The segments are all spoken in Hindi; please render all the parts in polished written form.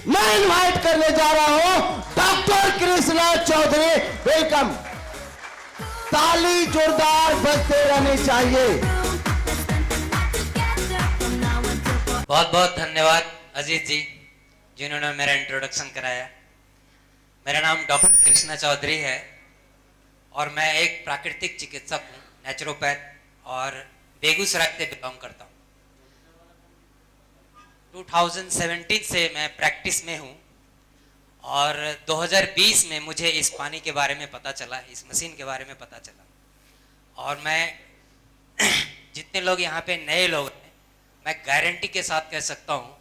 बहुत बहुत धन्यवाद अजीत जी जिन्होंने मेरा इंट्रोडक्शन कराया। मेरा नाम डॉक्टर कृष्णा चौधरी है और मैं एक प्राकृतिक चिकित्सक हूँ, नेचुरोपैथ, और बेगूसराय से बिलोंग करता हूँ। 2017 से मैं प्रैक्टिस में हूँ और 2020 में मुझे इस पानी के बारे में पता चला, इस मशीन के बारे में पता चला। और मैं जितने लोग यहाँ पे नए लोग हैं, मैं गारंटी के साथ कह सकता हूँ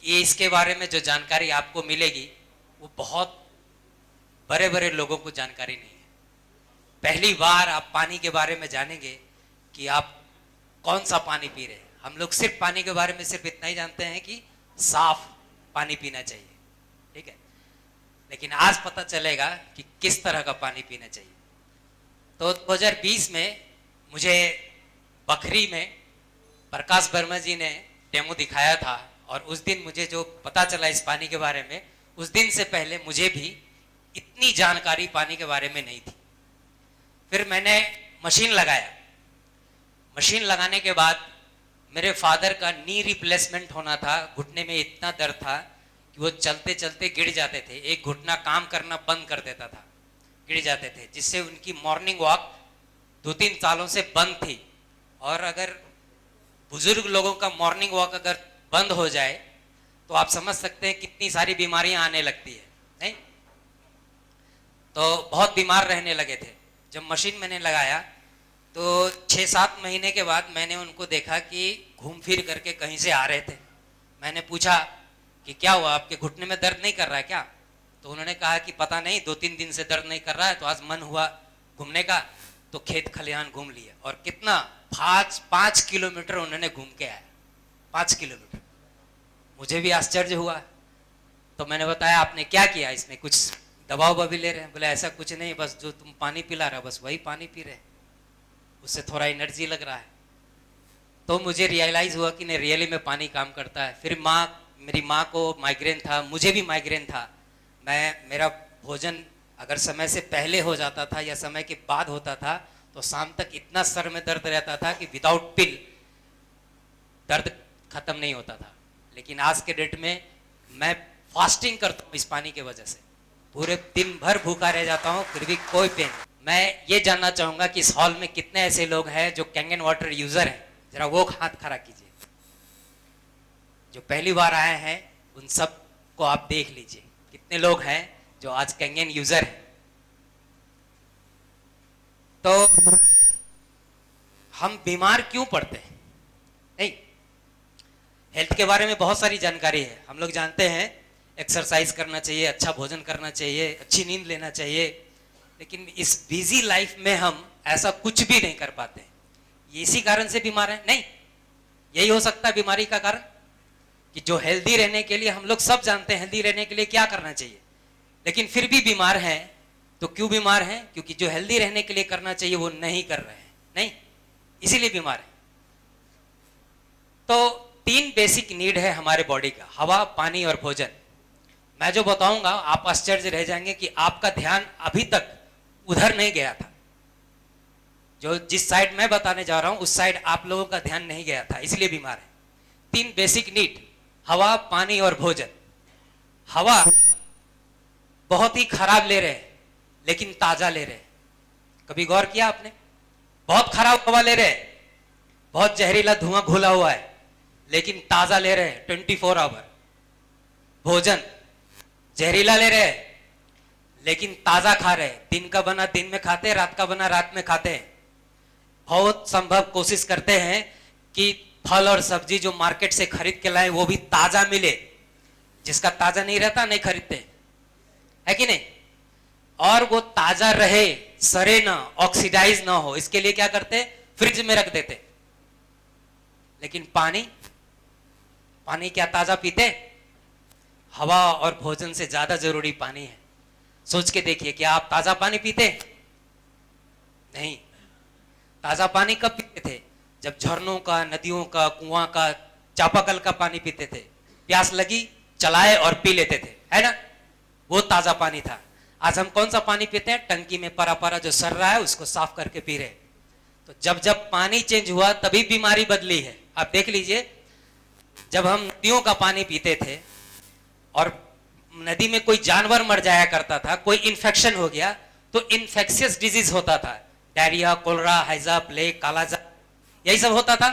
कि इसके बारे में जो जानकारी आपको मिलेगी वो बहुत बड़े बड़े लोगों को जानकारी नहीं है। पहली बार आप पानी के बारे में जानेंगे कि आप कौन सा पानी पी रहे हैं। हम लोग सिर्फ पानी के बारे में सिर्फ इतना ही जानते हैं कि साफ पानी पीना चाहिए, ठीक है, लेकिन आज पता चलेगा कि किस तरह का पानी पीना चाहिए। तो 2020 में मुझे बखरी में प्रकाश वर्मा जी ने डेमो दिखाया था और उस दिन मुझे जो पता चला इस पानी के बारे में, उस दिन से पहले मुझे भी इतनी जानकारी पानी के बारे में नहीं थी। फिर मैंने मशीन लगाया। मशीन लगाने के बाद मेरे फादर का नी रिप्लेसमेंट होना था। घुटने में इतना दर्द था कि वो चलते चलते गिर जाते थे, एक घुटना काम करना बंद कर देता था, गिर जाते थे, जिससे उनकी मॉर्निंग वॉक 2-3 सालों से बंद थी। और अगर बुजुर्ग लोगों का मॉर्निंग वॉक अगर बंद हो जाए तो आप समझ सकते हैं कितनी सारी बीमारियां आने लगती है, नहीं? तो बहुत बीमार रहने लगे थे। जब मशीन मैंने लगाया तो 6-7 महीने के बाद मैंने उनको देखा कि घूम फिर करके कहीं से आ रहे थे। मैंने पूछा कि क्या हुआ, आपके घुटने में दर्द नहीं कर रहा है क्या? तो उन्होंने कहा कि पता नहीं, 2-3 दिन से दर्द नहीं कर रहा है, तो आज मन हुआ घूमने का, तो खेत खलिहान घूम लिया। और कितना 5 किलोमीटर उन्होंने घूम के आया, 5 किलोमीटर। मुझे भी आश्चर्य हुआ। तो मैंने बताया आपने क्या किया, इसमें कुछ दवा ववा भी ले रहे हैं? बोले ऐसा कुछ नहीं, बस जो तुम पानी पिला रहा बस वही पानी पी रहे, उससे थोड़ा एनर्जी लग रहा है। तो मुझे रियलाइज हुआ कि नहीं, रियली में पानी काम करता है। फिर मेरी माँ को माइग्रेन था, मुझे भी माइग्रेन था। मेरा भोजन अगर समय से पहले हो जाता था या समय के बाद होता था तो शाम तक इतना सर में दर्द रहता था कि विदाउट पिल दर्द खत्म नहीं होता था। लेकिन आज के डेट में मैं फास्टिंग करता हूँ इस पानी की वजह से, पूरे दिन भर भूखा रह जाता हूँ फिर भी कोई पेन। मैं ये जानना चाहूंगा कि इस हॉल में कितने ऐसे लोग हैं जो कैंगन वाटर यूजर हैं? जरा वो हाथ खड़ा कीजिए। जो पहली बार आए हैं उन सब को आप देख लीजिए कितने लोग हैं जो आज कैंगन यूजर हैं। तो हम बीमार क्यों पड़ते हैं? नहीं, हेल्थ के बारे में बहुत सारी जानकारी है। हम लोग जानते हैं एक्सरसाइज करना चाहिए, अच्छा भोजन करना चाहिए, अच्छी नींद लेना चाहिए, लेकिन इस बिजी लाइफ में हम ऐसा कुछ भी नहीं कर पाते। ये इसी कारण से बीमार है? नहीं, यही हो सकता है बीमारी का कारण कि जो हेल्दी रहने के लिए, हम लोग सब जानते हैं हेल्दी रहने के लिए क्या करना चाहिए, लेकिन फिर भी बीमार हैं। तो क्यों बीमार हैं? क्योंकि जो हेल्दी रहने के लिए करना चाहिए वो नहीं कर रहे हैं, नहीं, इसीलिए बीमार है। तो 3 बेसिक नीड है हमारे बॉडी का, हवा, पानी और भोजन। मैं जो बताऊंगा आप आश्चर्य रह जाएंगे कि आपका ध्यान अभी तक उधर नहीं गया था। जो जिस साइड मैं बताने जा रहा हूं उस साइड आप लोगों का ध्यान नहीं गया था, इसलिए बीमार है। 3 बेसिक नीड, हवा, पानी और भोजन। हवा बहुत ही खराब ले रहे हैं लेकिन ताजा ले रहे हैं। कभी गौर किया आपने? बहुत खराब हवा ले रहे हैं, बहुत जहरीला धुआं घुला हुआ है, लेकिन ताजा ले रहे हैं 24 आवर। भोजन जहरीला ले रहे हैं लेकिन ताजा खा रहे हैं, दिन का बना दिन में खाते हैं, रात का बना रात में खाते हैं। बहुत संभव कोशिश करते हैं कि फल और सब्जी जो मार्केट से खरीद के लाए वो भी ताजा मिले, जिसका ताजा नहीं रहता नहीं खरीदते, है कि नहीं? और वो ताजा रहे, सड़े ना, ऑक्सीडाइज ना हो, इसके लिए क्या करते? फ्रिज में रख देते। लेकिन पानी क्या ताजा पीते? हवा और भोजन से ज्यादा जरूरी पानी है। सोच के देखिए, क्या आप ताजा पानी पीते? नहीं। ताजा पानी कब पीते थे? जब झरनों का, नदियों का, कुआं का, चापाकल का पानी पीते थे। प्यास लगी, चलाए और पी लेते थे, है ना, वो ताजा पानी था। आज हम कौन सा पानी पीते हैं? टंकी में परा परा जो सर रहा है उसको साफ करके पी रहे। तो जब जब पानी चेंज हुआ तभी बीमारी बदली है। आप देख लीजिए, जब हम नदियों का पानी पीते थे और नदी में कोई जानवर मर जाया करता था, कोई इन्फेक्शन हो गया तो इन्फेक्शियस डिजीज होता था, डायरिया, कोलरा, हैजा, प्लेग, कालाजार, यही सब होता था।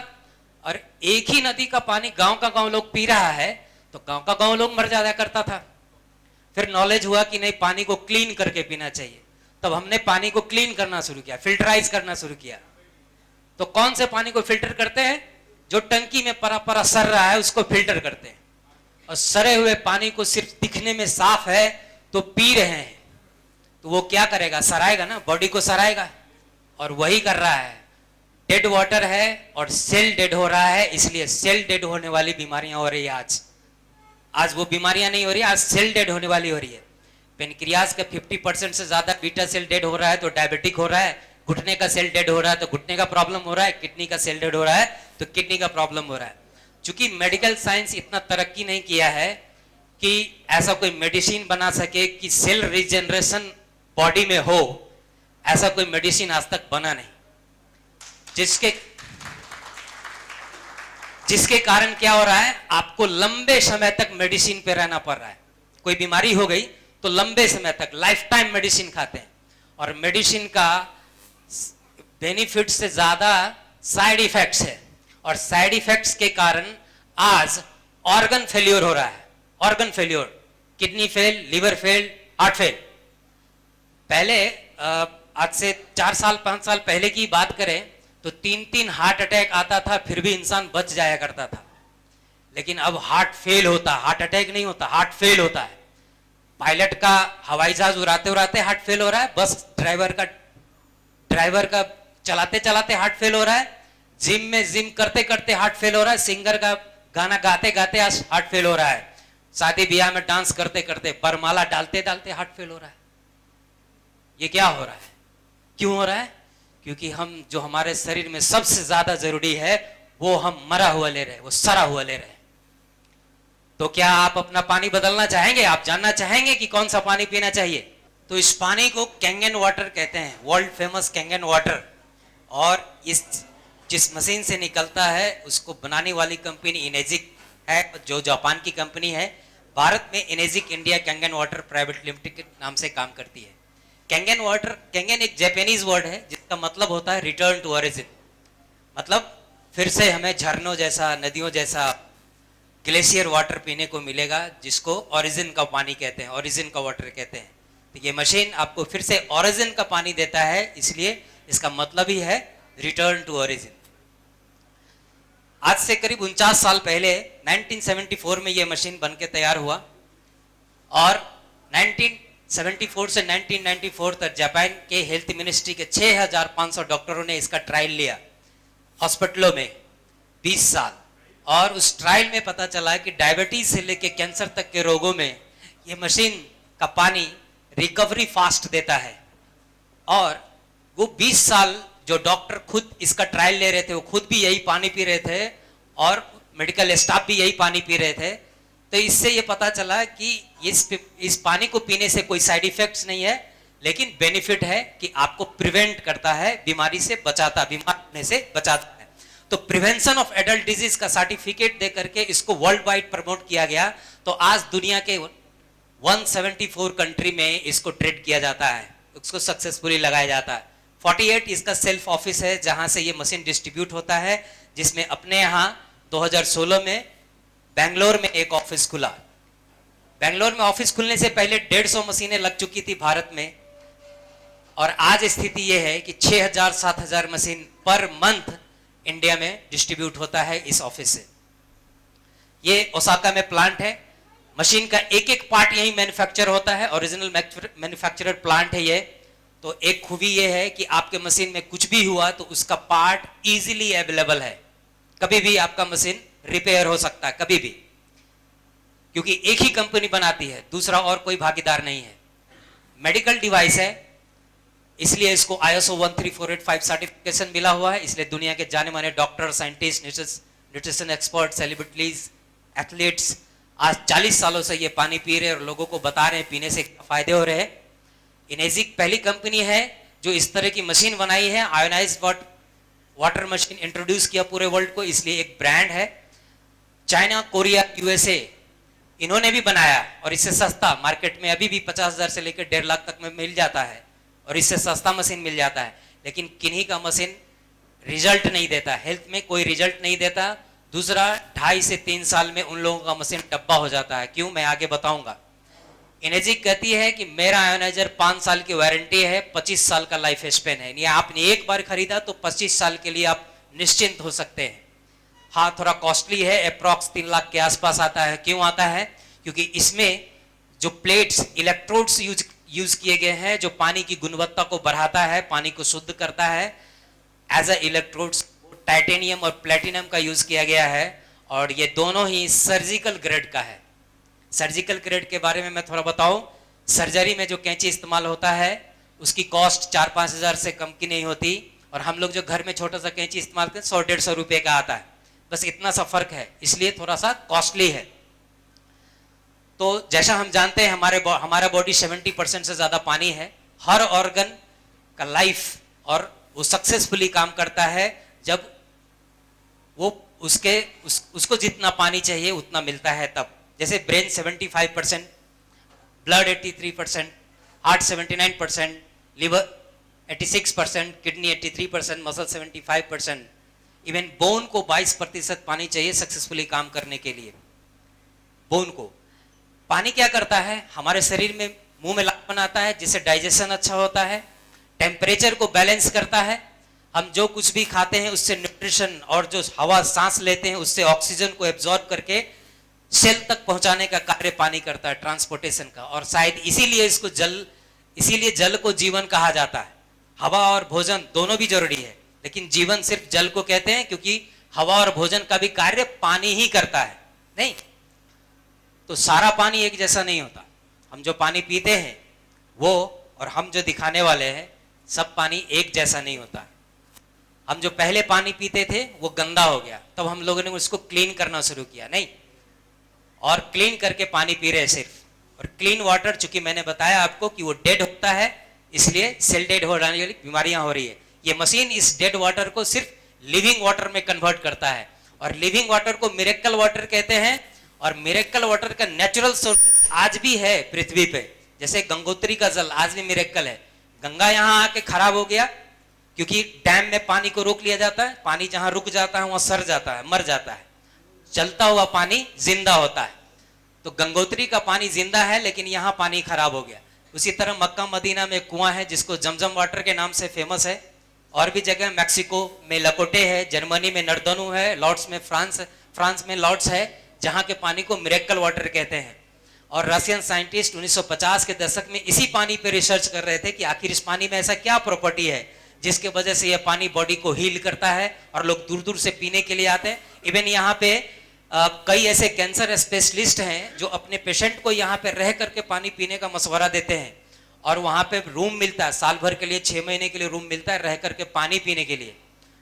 और एक ही नदी का पानी गांव का गांव लोग पी रहा है तो गांव का गांव लोग मर जाया करता था। फिर नॉलेज हुआ कि नहीं, पानी को क्लीन करके पीना चाहिए। तब हमने पानी को क्लीन करना शुरू किया, फिल्टराइज करना शुरू किया। तो कौन से पानी को फिल्टर करते हैं? जो टंकी में परा परा सर रहा है उसको फिल्टर करते हैं। और सरे हुए पानी को सिर्फ दिखने में साफ है तो पी रहे हैं, तो वो क्या करेगा? सराएगा ना, बॉडी को सराएगा। और वही कर रहा है। डेड वाटर है और सेल डेड हो रहा है, इसलिए सेल डेड होने वाली बीमारियां हो रही है। आज वो बीमारियां नहीं हो रही, आज सेल डेड होने वाली हो रही है। पेनक्रियाज का 50% से ज्यादा बीटा सेल डेड हो रहा है तो डायबिटिक हो रहा है, घुटने का सेल डेड हो रहा है तो घुटने का प्रॉब्लम हो रहा है, किडनी का सेल डेड हो रहा है तो किडनी का प्रॉब्लम हो रहा है। चूंकि मेडिकल साइंस इतना तरक्की नहीं किया है कि ऐसा कोई मेडिसिन बना सके कि सेल रीजनरेशन बॉडी में हो, ऐसा कोई मेडिसिन आज तक बना नहीं। जिसके कारण क्या हो रहा है? आपको लंबे समय तक मेडिसिन पे रहना पड़ रहा है। कोई बीमारी हो गई तो लंबे समय तक लाइफ टाइम मेडिसिन खाते हैं, और मेडिसिन का बेनिफिट से ज्यादा साइड इफेक्ट्स है। और साइड इफेक्ट्स के कारण आज ऑर्गन फेल्योर हो रहा है। Organ failure, kidney fail, liver fail, heart fail. पहले आज से 4 साल 5 साल पहले की बात करें तो 3-3 हार्ट अटैक आता था, फिर भी इंसान बच जाया करता था। लेकिन अब हार्ट फेल होता, हार्ट अटैक नहीं होता, हार्ट फेल होता है। पायलट का हवाई जहाज उड़ाते उड़ाते हार्ट फेल हो रहा है, बस ड्राइवर का चलाते चलाते हार्ट फेल हो रहा है, जिम में जिम करते करते हार्ट फेल हो रहा है, सिंगर का गाना गाते गाते हार्ट फेल हो रहा है, शादी ब्याह में डांस करते करते, बरमाला डालते डालते हार्ट फेल हो रहा है। ये क्या हो रहा है? क्यों हो रहा है? क्योंकि हम जो हमारे शरीर में सबसे ज्यादा जरूरी है वो हम मरा हुआ ले रहे हैं, वो सड़ा हुआ ले रहे हैं। तो क्या आप अपना पानी बदलना चाहेंगे? आप जानना चाहेंगे कि कौन सा पानी पीना चाहिए? तो इस पानी को कैंगन वाटर कहते हैं, वर्ल्ड फेमस कैंगन वाटर। और इस जिस मशीन से निकलता है उसको बनाने वाली कंपनी इनेजिक है, जो जापान की कंपनी है। भारत में इनेजिक India Kangen water private limited के नाम से काम करती है। कैंगन वाटर, कैंगन एक जापानीज वर्ड है जिसका मतलब होता है रिटर्न टू ओरिजिन। मतलब फिर से हमें झरनों जैसा, नदियों जैसा ग्लेशियर वाटर पीने को मिलेगा, जिसको ओरिजिन का पानी कहते हैं, ओरिजिन का वाटर कहते हैं। तो ये मशीन आपको फिर से ओरिजिन का पानी देता है, इसलिए इसका मतलब ही है रिटर्न टू ओरिजिन। आज से करीब 49 साल पहले 1974 में यह मशीन बनके तैयार हुआ, और 1974 से 1994 तक जापान के हेल्थ मिनिस्ट्री के 6500 डॉक्टरों ने इसका ट्रायल लिया हॉस्पिटलों में 20 साल। और उस ट्रायल में पता चला कि डायबिटीज से लेकर कैंसर तक के रोगों में ये मशीन का पानी रिकवरी फास्ट देता है। और वो 20 साल जो डॉक्टर खुद इसका ट्रायल ले रहे थे वो खुद भी यही पानी पी रहे थे, और मेडिकल स्टाफ भी यही पानी पी रहे थे। तो इससे ये पता चला कि इस पानी को पीने से कोई साइड इफेक्ट्स नहीं है, लेकिन बेनिफिट है कि आपको प्रिवेंट करता है, बीमारी से बचाता, बीमार होने से बचाता है। तो प्रिवेंशन ऑफ एडल्ट डिजीज का सर्टिफिकेट दे करके इसको वर्ल्ड वाइड प्रमोट किया गया। तो आज दुनिया के 174 कंट्री में इसको ट्रेड किया जाता है, उसको सक्सेसफुली लगाया जाता है। 48 इसका सेल्फ ऑफिस है जहां से ये मशीन डिस्ट्रीब्यूट होता है, जिसमें अपने यहाँ 2016 में बेंगलोर में एक ऑफिस खुला। बेंगलोर में ऑफिस खुलने से पहले 150 मशीनें लग चुकी थी भारत में, और आज स्थिति यह है कि 6000-7000 मशीन पर मंथ इंडिया में डिस्ट्रीब्यूट होता है इस ऑफिस से। ये ओसाका में प्लांट है। मशीन का एक एक पार्ट यही मैन्युफैक्चर होता है, ओरिजिनल मैन्युफैक्चरर प्लांट है ये। तो एक खूबी ये है कि आपके मशीन में कुछ भी हुआ तो उसका पार्ट इजीली अवेलेबल है, कभी भी आपका मशीन रिपेयर हो सकता है, कभी भी, क्योंकि एक ही कंपनी बनाती है, दूसरा और कोई भागीदार नहीं है। मेडिकल डिवाइस है, इसलिए इसको ISO 13485 सर्टिफिकेशन मिला हुआ है। इसलिए दुनिया के जाने माने doctor, scientist, nutrition expert, celebrities, athletes आज 40 सालों से ये पानी पी रहे हैं और लोगों को बता रहे हैं पीने से क्या फायदे हो रहे हैं। इनेजिक पहली कंपनी है जो इस तरह की मशीन बनाई है, आयोनाइज्ड वाटर मशीन इंट्रोड्यूस किया पूरे वर्ल्ड को, इसलिए एक ब्रांड है। चाइना, कोरिया, यूएसए इन्होंने भी बनाया और इससे सस्ता मार्केट में अभी भी 50,000 से लेकर 1.5 लाख तक में मिल जाता है और इससे सस्ता मशीन मिल जाता है। लेकिन किन्हीं का मशीन रिजल्ट नहीं देता, हेल्थ में कोई रिजल्ट नहीं देता। दूसरा, 2.5 से 3 साल में उन लोगों का मशीन डब्बा हो जाता है। क्यों, मैं आगे बताऊंगा। इनेजिक कहती है कि मेरा आयोनाइजर 5 साल की वारंटी है, 25 साल का लाइफ स्पेन है। आपने एक बार खरीदा तो 25 साल के लिए आप निश्चिंत हो सकते हैं। हाँ, थोड़ा कॉस्टली है, अप्रॉक्स 3 लाख के आसपास आता है। क्यों आता है? क्योंकि इसमें जो प्लेट्स, इलेक्ट्रोड्स यूज किए गए हैं जो पानी की गुणवत्ता को बढ़ाता है, पानी को शुद्ध करता है। एज अ इलेक्ट्रोड्स टाइटेनियम और प्लेटिनम का यूज किया गया है और ये दोनों ही सर्जिकल ग्रेड का है। सर्जिकल ग्रेड के बारे में मैं थोड़ा बताऊं। सर्जरी में जो कैंची इस्तेमाल होता है उसकी कॉस्ट 4-5 हज़ार से कम की नहीं होती और हम लोग जो घर में छोटा सा कैंची इस्तेमाल करते हैं 100-150 रुपये का आता है, बस इतना सा फर्क है, इसलिए थोड़ा सा कॉस्टली है। तो जैसा हम जानते हैं हमारा बॉडी 70% से ज्यादा पानी है। हर ऑर्गन का लाइफ और वो सक्सेसफुली काम करता है जब वो उसको जितना पानी चाहिए उतना मिलता है तब। जैसे brain 75%, blood 83%, heart 79%, liver 86%, kidney 83%, muscle 75%, even bone को 22% पानी चाहिए सक्सेसफुली काम करने के लिए। बोन को पानी क्या करता है, हमारे शरीर में मुंह में लार बनाता है जिससे डाइजेशन अच्छा होता है, टेम्परेचर को बैलेंस करता है। हम जो कुछ भी खाते हैं उससे न्यूट्रिशन और जो हवा सांस लेते हैं उससे ऑक्सीजन को एब्जॉर्ब करके सेल तक पहुंचाने का कार्य पानी करता है, ट्रांसपोर्टेशन का। और शायद इसीलिए जल को जीवन कहा जाता है। हवा और भोजन दोनों भी जरूरी है, लेकिन जीवन सिर्फ जल को कहते हैं क्योंकि हवा और भोजन का भी कार्य पानी ही करता है। नहीं तो सारा पानी एक जैसा नहीं होता। हम जो पानी पीते हैं वो और हम जो दिखाने वाले हैं सब पानी एक जैसा नहीं होता। हम जो पहले पानी पीते थे वो गंदा हो गया, तब हम लोगों ने उसको क्लीन करना शुरू किया, नहीं, और क्लीन करके पानी पी रहे सिर्फ। और क्लीन वाटर, चूंकि मैंने बताया आपको कि वो डेड होता है इसलिए सेल डेड हो जाने वाली बीमारियां हो रही है। ये मशीन इस डेड वाटर को सिर्फ लिविंग वाटर में कन्वर्ट करता है और लिविंग वाटर को मिरेकल वाटर कहते हैं। और मिरेकल वाटर का नेचुरल सोर्सेज आज भी है पृथ्वी पे, जैसे गंगोत्री का जल आज भी मिरेकल है। गंगा यहाँ आके खराब हो गया क्योंकि डैम में पानी को रोक लिया जाता है, पानी जहां रुक जाता है वहां सड़ जाता है, मर जाता है। चलता हुआ पानी जिंदा होता है, तो गंगोत्री का पानी जिंदा है लेकिन यहाँ पानी खराब हो गया। उसी तरह मक्का मदीना में कुआं है जिसको जमजम वाटर के नाम से फेमस है। और भी जगह, मैक्सिको में लकोटे है, जर्मनी में नर्दनू है, लॉर्ड्स में फ्रांस में लॉर्ड्स है, जहां के पानी को मिरेकल वाटर कहते हैं। और रशियन साइंटिस्ट 1950 के दशक में इसी पानी पे रिसर्च कर रहे थे कि आखिर इस पानी में ऐसा क्या प्रॉपर्टी है जिसके वजह से यह पानी बॉडी को हील करता है और लोग दूर दूर से पीने के लिए आते हैं। इवन यहाँ पे कई ऐसे कैंसर स्पेशलिस्ट हैं जो अपने पेशेंट को यहाँ पे रह करके पानी पीने का मशवरा देते हैं और वहाँ पे रूम मिलता है, साल भर के लिए 6 महीने के लिए रूम मिलता है रह करके पानी पीने के लिए।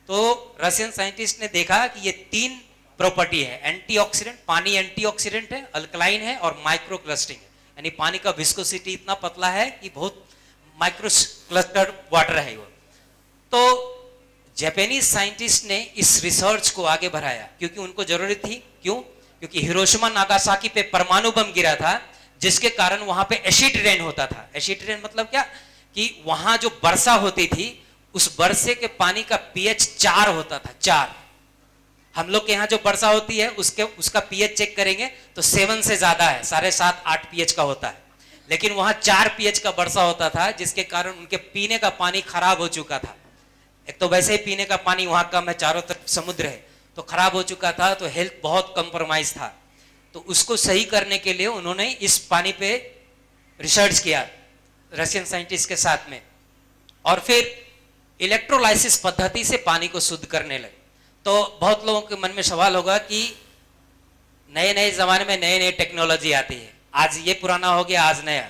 तो रशियन साइंटिस्ट ने देखा कि ये 3 प्रॉपर्टी है, एंटीऑक्सीडेंट, पानी एंटीऑक्सीडेंट है, अल्कलाइन है और माइक्रो क्लस्टरिंग है। यानी पानी का विस्कोसिटी इतना पतला है कि बहुत माइक्रो क्लस्टर्ड वाटर है वो। तो जापानीज साइंटिस्ट ने इस रिसर्च को आगे बढ़ाया क्योंकि उनको जरूरत थी। क्यों? क्योंकि हिरोशिमा नागासाकी पे परमाणु बम गिरा था जिसके कारण वहां पे एसिड रेन होता था। एसिड रेन मतलब क्या कि वहां जो वर्षा होती थी उस वर्षे के पानी का पीएच 4 होता था, 4। हम लोग के यहाँ जो वर्षा होती है उसका पीएच चेक करेंगे तो 7 से ज्यादा है, 7.5-8 पीएच का होता है, लेकिन वहां 4 पीएच का वर्षा होता था जिसके कारण उनके पीने का पानी खराब हो चुका था। एक तो वैसे ही पीने का पानी वहां कम है, चारों तरफ समुद्र है, तो खराब हो चुका था, तो हेल्थ बहुत कंप्रोमाइज था। तो उसको सही करने के लिए उन्होंने इस पानी पे रिसर्च किया रशियन साइंटिस्ट के साथ में और फिर इलेक्ट्रोलाइसिस पद्धति से पानी को शुद्ध करने लगे। तो बहुत लोगों के मन में सवाल होगा कि नए नए जमाने में नई नई टेक्नोलॉजी आती है, आज ये पुराना हो गया आज नया।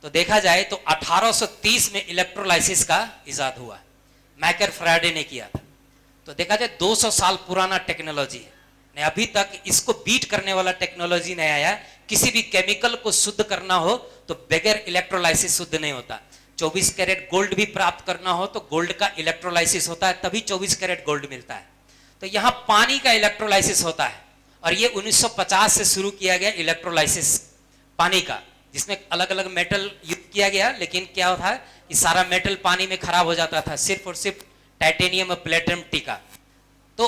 तो देखा जाए तो 1830 में इलेक्ट्रोलाइसिस का इजाद हुआ, मैकर फ्राडे ने किया था। तो देखा जाए 200 साल पुराना टेक्नोलॉजी है। ने अभी तक इसको बीट करने वाला टेक्नोलॉजी नहीं आया। किसी भी केमिकल को शुद्ध करना हो तो बगैर इलेक्ट्रोलाइसिस शुद्ध नहीं होता। 24 कैरेट गोल्ड भी प्राप्त करना हो तो गोल्ड का इलेक्ट्रोलाइसिस होता है, तभी 24 कैरेट गोल्ड मिलता है। तो यहां पानी का इलेक्ट्रोलाइसिस होता है और ये 1950 से शुरू किया गया इलेक्ट्रोलाइसिस पानी का, जिसमें अलग अलग मेटल यूज किया गया। लेकिन क्या होता है कि सारा मेटल पानी में खराब हो जाता था, सिर्फ और सिर्फ टाइटेनियम और प्लेटिनम टिका। तो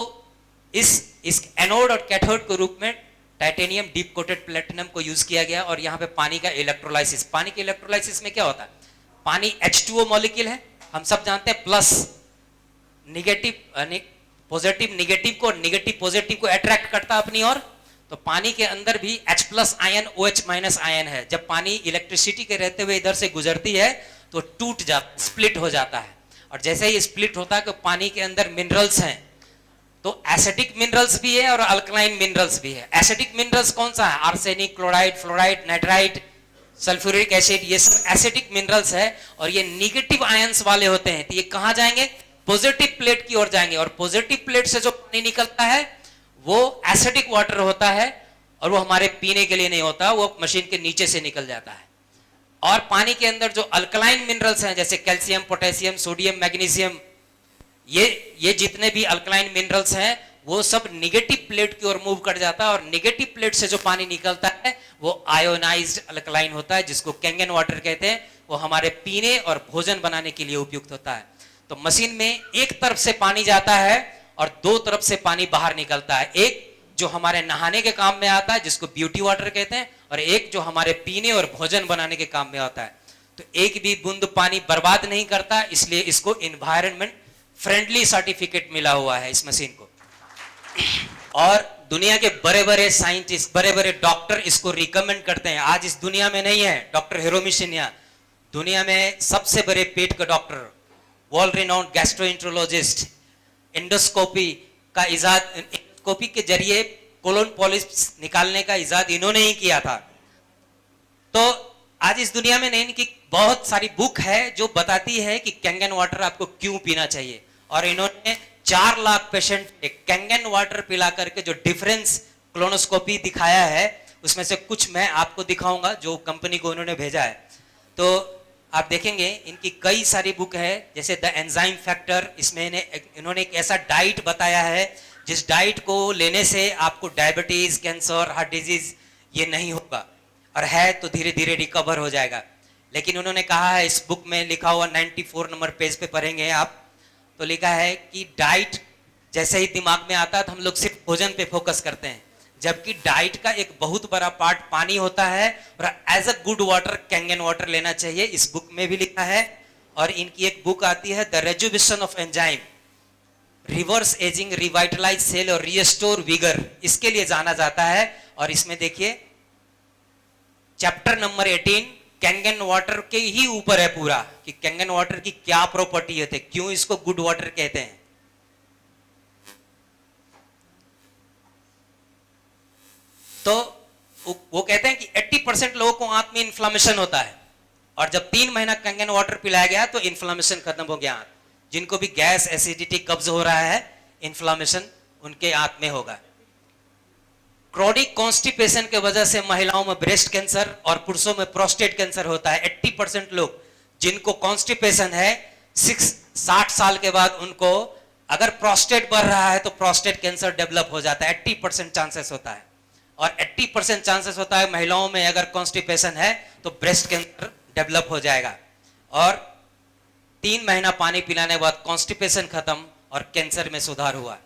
इस एनोड और कैथोड के रूप में टाइटेनियम डीप कोटेड प्लेटिनम को यूज किया गया। और यहाँ पे पानी का इलेक्ट्रोलाइसिस, पानी के इलेक्ट्रोलाइसिस में क्या होता है, पानी H2O मॉलिक्यूल है, हम सब जानते हैं, प्लस निगेटिव पॉजिटिव निगेटिव को, निगेटिव पॉजिटिव को अट्रैक्ट करता है अपनी ओर। तो पानी के अंदर भी H+ आयन OH- आयन है। जब पानी इलेक्ट्रिसिटी के रहते हुए इधर से गुजरती है तो टूट जाता, स्प्लिट हो जाता है। और जैसे ही स्प्लिट होता है तो पानी के अंदर मिनरल्स हैं, तो एसिडिक मिनरल्स भी है और अल्कलाइन मिनरल्स भी है। एसिडिक मिनरल्स कौन सा है, arsenic, chloride, fluoride, nitrite, sulphuric acid, ये सब एसिडिक मिनरल्स है। और ये निगेटिव आयंस वाले होते हैं, तो ये कहां जाएंगे, पॉजिटिव प्लेट की ओर जाएंगे। और पॉजिटिव प्लेट से जो पानी निकलता है वो एसिडिक वाटर होता है और वो हमारे पीने के लिए नहीं होता, वो मशीन के नीचे से निकल जाता है। और पानी के अंदर जो अल्कलाइन मिनरल्स हैं जैसे कैल्शियम, पोटेशियम, सोडियम, मैग्नीशियम, ये जितने भी अल्कलाइन मिनरल्स हैं वो सब निगेटिव प्लेट की ओर मूव कर जाता है। और निगेटिव प्लेट से जो पानी निकलता है वो आयोनाइज्ड अल्कलाइन होता है, जिसको कैंगन वाटर कहते हैं। वो हमारे पीने और भोजन बनाने के लिए उपयुक्त होता है। तो मशीन में एक तरफ से पानी जाता है और दो तरफ से पानी बाहर निकलता है। एक जो हमारे नहाने के काम में आता है जिसको ब्यूटी वाटर कहते हैं, और एक जो हमारे पीने और भोजन बनाने के काम में आता है। तो एक भी बूंद पानी बर्बाद नहीं करता, इसलिए इसको एनवायरनमेंट फ्रेंडली सर्टिफिकेट मिला हुआ है इस मशीन को। और दुनिया के बड़े बड़े साइंटिस्ट, बड़े बड़े डॉक्टर इसको रिकमेंड करते हैं। आज इस दुनिया में नहीं है डॉक्टर हिरोमी शिन्या, दुनिया में सबसे बड़े पेट का doctor, world renowned gastroenterologist, endoscopy का इजाद, एंडोस्कोपी के जरिए कोलोन पॉलिप्स निकालने का इजाद इन्होंने ही किया था। तो आज इस दुनिया में नहीं, इनकी बहुत सारी बुक है जो बताती है कि कैंगन वाटर आपको क्यों पीना चाहिए। और इन्होंने 4 लाख पेशेंट कैंगन वाटर पिला करके जो डिफरेंस कोलोनोस्कोपी दिखाया है उसमें से कुछ मैं आपको दिखाऊंगा जो कंपनी को उन्होंने भेजा है। तो आप देखेंगे इनकी कई सारी बुक है, जैसे द एंजाइम फैक्टर, इसमें इन्होंने एक ऐसा डाइट बताया है जिस डाइट को लेने से आपको डायबिटीज, कैंसर, हार्ट डिजीज ये नहीं होगा, और है तो धीरे धीरे रिकवर हो जाएगा। लेकिन उन्होंने कहा है, इस बुक में लिखा हुआ 94 नंबर पेज पे पढ़ेंगे आप, तो लिखा है कि डाइट जैसे ही दिमाग में आता है तो हम लोग सिर्फ भोजन पे फोकस करते हैं, जबकि डाइट का एक बहुत बड़ा पार्ट पानी होता है। और as a good water Kangen water लेना चाहिए, इस बुक में भी लिखा है। और इनकी एक बुक आती है the rejuvenation of enzyme, reverse aging, revitalize cell और रिस्टोर विगर, इसके लिए जाना जाता है। और इसमें देखिए चैप्टर नंबर 18 कैंगन वाटर के ही ऊपर है पूरा, कि कैंगन वाटर की क्या प्रॉपर्टी होते, क्यों इसको गुड वाटर कहते हैं। तो वो कहते हैं कि 80% लोगों को आंत में इन्फ्लामेशन होता है, और जब 3 महीना कैंगन वाटर पिलाया गया तो इन्फ्लामेशन खत्म हो गया। जिनको भी गैस, एसिडिटी, कब्ज हो रहा है, इन्फ्लामेशन उनके आंत में होगा। क्रॉनिक कॉन्स्टिपेशन के वजह से महिलाओं में ब्रेस्ट कैंसर और पुरुषों में प्रोस्टेट कैंसर होता है। 80% लोग जिनको कॉन्स्टिपेशन है 60 साल के बाद उनको अगर प्रोस्टेट बढ़ रहा है तो प्रोस्टेट कैंसर डेवलप हो जाता है, 80% चांसेस होता है। और 80% चांसेस होता है महिलाओं में अगर कॉन्स्टिपेशन है तो ब्रेस्ट कैंसर डेवलप हो जाएगा। और 3 महीना पानी पिलाने के बाद कॉन्स्टिपेशन खत्म और कैंसर में सुधार हुआ।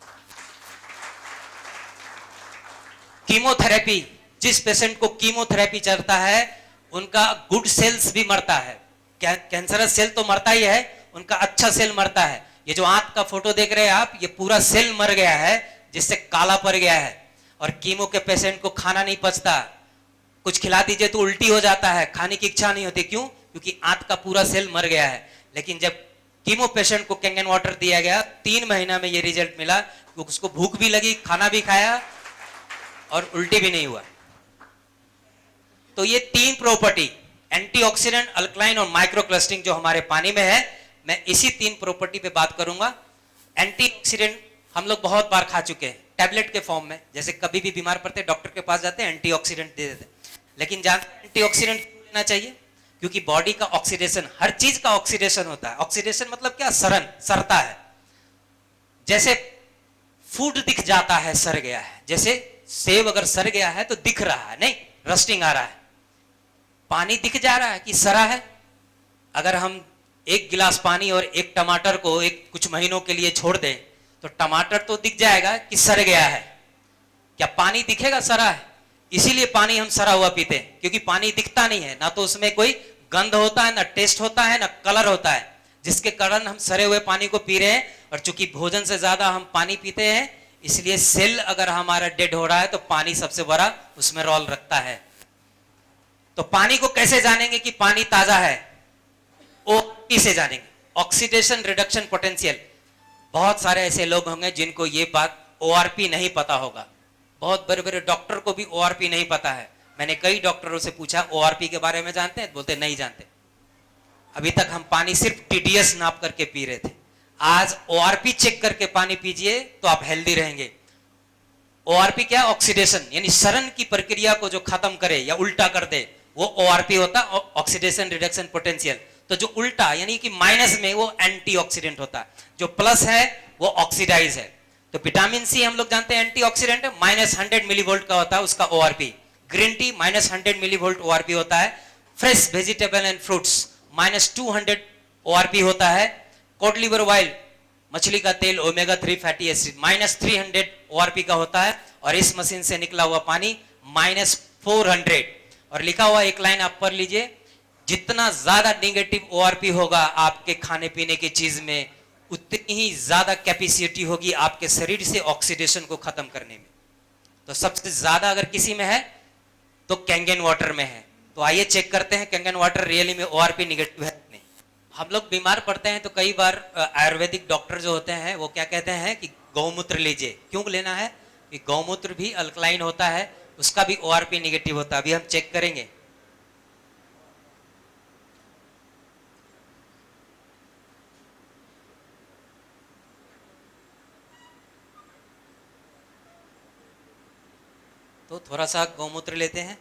कीमोथेरेपी, जिस पेशेंट को कीमोथेरेपी चलता है उनका गुड सेल्स भी मरता है। कैंसरस सेल तो मरता ही है, उनका अच्छा सेल मरता है। ये जो आंत का फोटो देख रहे हैं आप, ये पूरा सेल मर गया है जिससे काला पड़ गया है। और कीमो के पेशेंट को खाना नहीं पचता, कुछ खिला दीजिए तो उल्टी हो जाता है, खाने की इच्छा नहीं होती। क्यों? क्योंकि आंत का पूरा सेल मर गया है। लेकिन जब कीमो पेशेंट को कैंगन वाटर दिया गया 3 महीना में ये रिजल्ट मिला, उसको भूख भी लगी, खाना भी खाया और उल्टी भी नहीं हुआ। तो ये 3 प्रॉपर्टी, एंटीऑक्सीडेंट, अल्कलाइन और माइक्रोक्लस्टरिंग जो हमारे पानी में है, मैं इसी 3 प्रॉपर्टी पे बात करूंगा। एंटीऑक्सीडेंट हम लोग बहुत बार खा चुके हैं टैबलेट के फॉर्म में, जैसे कभी भी बीमार पड़ते हैं डॉक्टर के पास जाते हैं एंटीऑक्सीडेंट दे देते हैं। लेकिन जानते हैं एंटीऑक्सीडेंट क्यों लेना चाहिए? क्योंकि बॉडी का ऑक्सीडेशन, हर चीज का ऑक्सीडेशन होता है। ऑक्सीडेशन मतलब क्या? सरता है। जैसे फूड दिख जाता है सड़ गया है, जैसे सेब अगर सड़ गया है तो दिख रहा है, नहीं रस्टिंग आ रहा है। पानी दिख जा रहा है कि सड़ा है? अगर हम एक गिलास पानी और एक टमाटर को एक कुछ महीनों के लिए छोड़ दें तो टमाटर तो दिख जाएगा कि सड़ गया है, क्या पानी दिखेगा सड़ा है? इसीलिए पानी हम सड़ा हुआ पीते हैं, क्योंकि पानी दिखता नहीं है, ना तो उसमें कोई गंध होता है, ना टेस्ट होता है, ना कलर होता है, जिसके कारण हम सड़े हुए पानी को पी रहे हैं। और चूंकि भोजन से ज्यादा हम पानी पीते हैं, इसलिए सेल अगर हमारा डेड हो रहा है तो पानी सबसे बड़ा उसमें रोल रखता है। तो पानी को कैसे जानेंगे कि पानी ताजा है? ओआरपी से जानेंगे, ऑक्सीडेशन रिडक्शन पोटेंशियल। बहुत सारे ऐसे लोग होंगे जिनको ये बात ओआरपी नहीं पता होगा। बहुत बड़े बड़े डॉक्टर को भी ओआरपी नहीं पता है। मैंने कई डॉक्टरों से पूछा ओआरपी के बारे में जानते हैं? बोलते नहीं जानते। अभी तक हम पानी सिर्फ टीडीएस नाप करके पी रहे थे। आज ओआरपी चेक करके पानी पीजिए तो आप हेल्दी रहेंगे। ओआरपी क्या? ऑक्सीडेशन, यानी सड़न की प्रक्रिया को जो खत्म करे या उल्टा कर दे, वो ओआरपी होता है, ऑक्सीडेशन रिडक्शन पोटेंशियल। तो जो उल्टा यानी कि माइनस में, वो एंटीऑक्सीडेंट होता है, जो प्लस है वो ऑक्सीडाइज है। तो विटामिन सी हम लोग जानते हैं एंटीऑक्सीडेंट है, -100 मिलीवोल्ट का होता है उसका ORP. Green tea -100 millivolt ORP होता है। Fresh vegetable and fruits -200 ORP होता है। कॉड लिवर ऑयल, मछली का तेल, ओमेगा 3 फैटी एसिड -300 ओआरपी का होता है। और इस मशीन से निकला हुआ पानी -400। और लिखा हुआ एक लाइन आप पढ़ लीजिए, जितना ज्यादा नेगेटिव ओआरपी होगा आपके खाने पीने की चीज में, उतनी ही ज्यादा कैपेसिटी होगी आपके शरीर से ऑक्सीडेशन को खत्म करने में। तो सबसे ज्यादा अगर किसी में है तो कैंगन वाटर में है। तो आइए चेक करते हैं कैंगन वाटर रियली में ओआरपी नेगेटिव है नहीं। हम लोग बीमार पड़ते हैं तो कई बार आयुर्वेदिक डॉक्टर जो होते हैं वो क्या कहते हैं कि गौमूत्र लीजिए। क्यों लेना है? कि गौमूत्र भी अल्कलाइन होता है, उसका भी ओआरपी नेगेटिव होता है। अभी हम चेक करेंगे। तो थोड़ा सा गौमूत्र लेते हैं।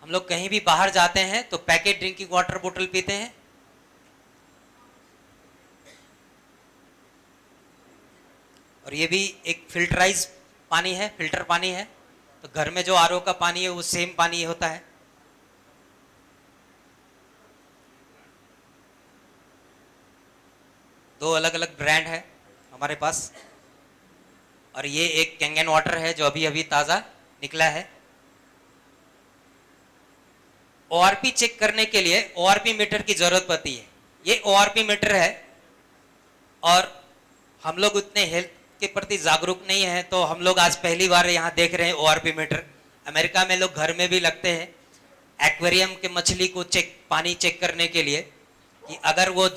हम लोग कहीं भी बाहर जाते हैं तो पैकेट ड्रिंकिंग वाटर बोतल पीते हैं। और ये भी एक फिल्टराइज पानी है, फिल्टर पानी है। तो घर में जो आरओ का पानी है वो सेम पानी होता है। दो अलग अलग ब्रांड है हमारे पास। और ये एक कैंगन वाटर है जो अभी अभी ताजा निकला है। ओआरपी चेक करने के लिए ओआरपी मीटर की जरूरत पड़ती है। ये ओआरपी मीटर है और हम लोग उतने हेल्थ के प्रति जागरूक नहीं है, तो हम लोग आज पहली बार यहाँ देख रहे हैं ओआरपी मीटर। अमेरिका में लोग घर में भी लगते हैं एक्वेरियम के मछली को पानी चेक करने के लिए कि अगर वो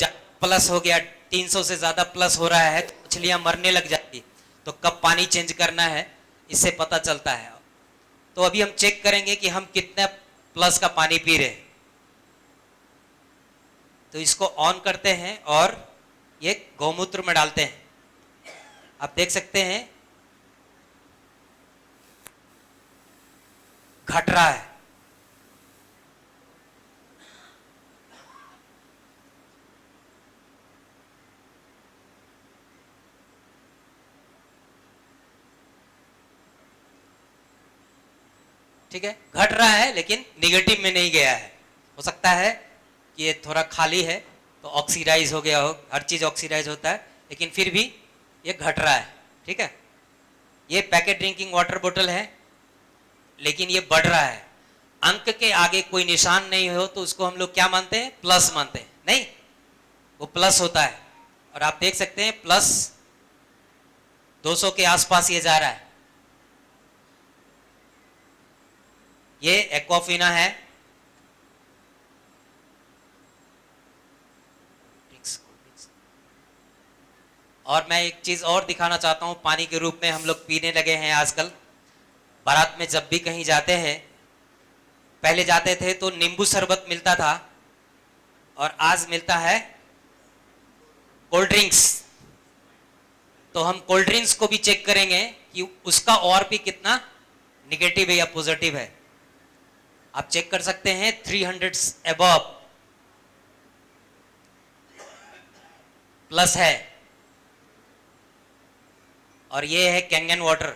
प्लस हो गया, 300 से ज्यादा प्लस हो रहा है तो मछलियां मरने लग जाती, तो कब पानी चेंज करना है इससे पता चलता है। तो अभी हम चेक करेंगे कि हम कितने प्लस का पानी पी रहे हैं। तो इसको ऑन करते हैं और ये गौमूत्र में डालते हैं। आप देख सकते हैं घट रहा है। ठीक है, घट रहा है लेकिन निगेटिव में नहीं गया है। हो सकता है कि ये थोड़ा खाली है तो ऑक्सीडाइज हो गया हो, हर चीज ऑक्सीडाइज होता है, लेकिन फिर भी ये घट रहा है। ठीक है, ये पैकेट ड्रिंकिंग वाटर बोतल है लेकिन ये बढ़ रहा है। अंक के आगे कोई निशान नहीं हो तो उसको हम लोग क्या मानते हैं? प्लस मानते हैं। नहीं, वो प्लस होता है। और आप देख सकते हैं प्लस 200 के आसपास ये जा रहा है। ये एक्वाफिना है। और मैं एक चीज और दिखाना चाहता हूं, पानी के रूप में हम लोग पीने लगे हैं आजकल। बारात में जब भी कहीं जाते हैं, पहले जाते थे तो नींबू शरबत मिलता था और आज मिलता है कोल्ड ड्रिंक्स, तो हम कोल्ड ड्रिंक्स को भी चेक करेंगे कि उसका ORP कितना निगेटिव है या पॉजिटिव है। आप चेक कर सकते हैं 300 अबव प्लस है, और ये है कैंगन वाटर।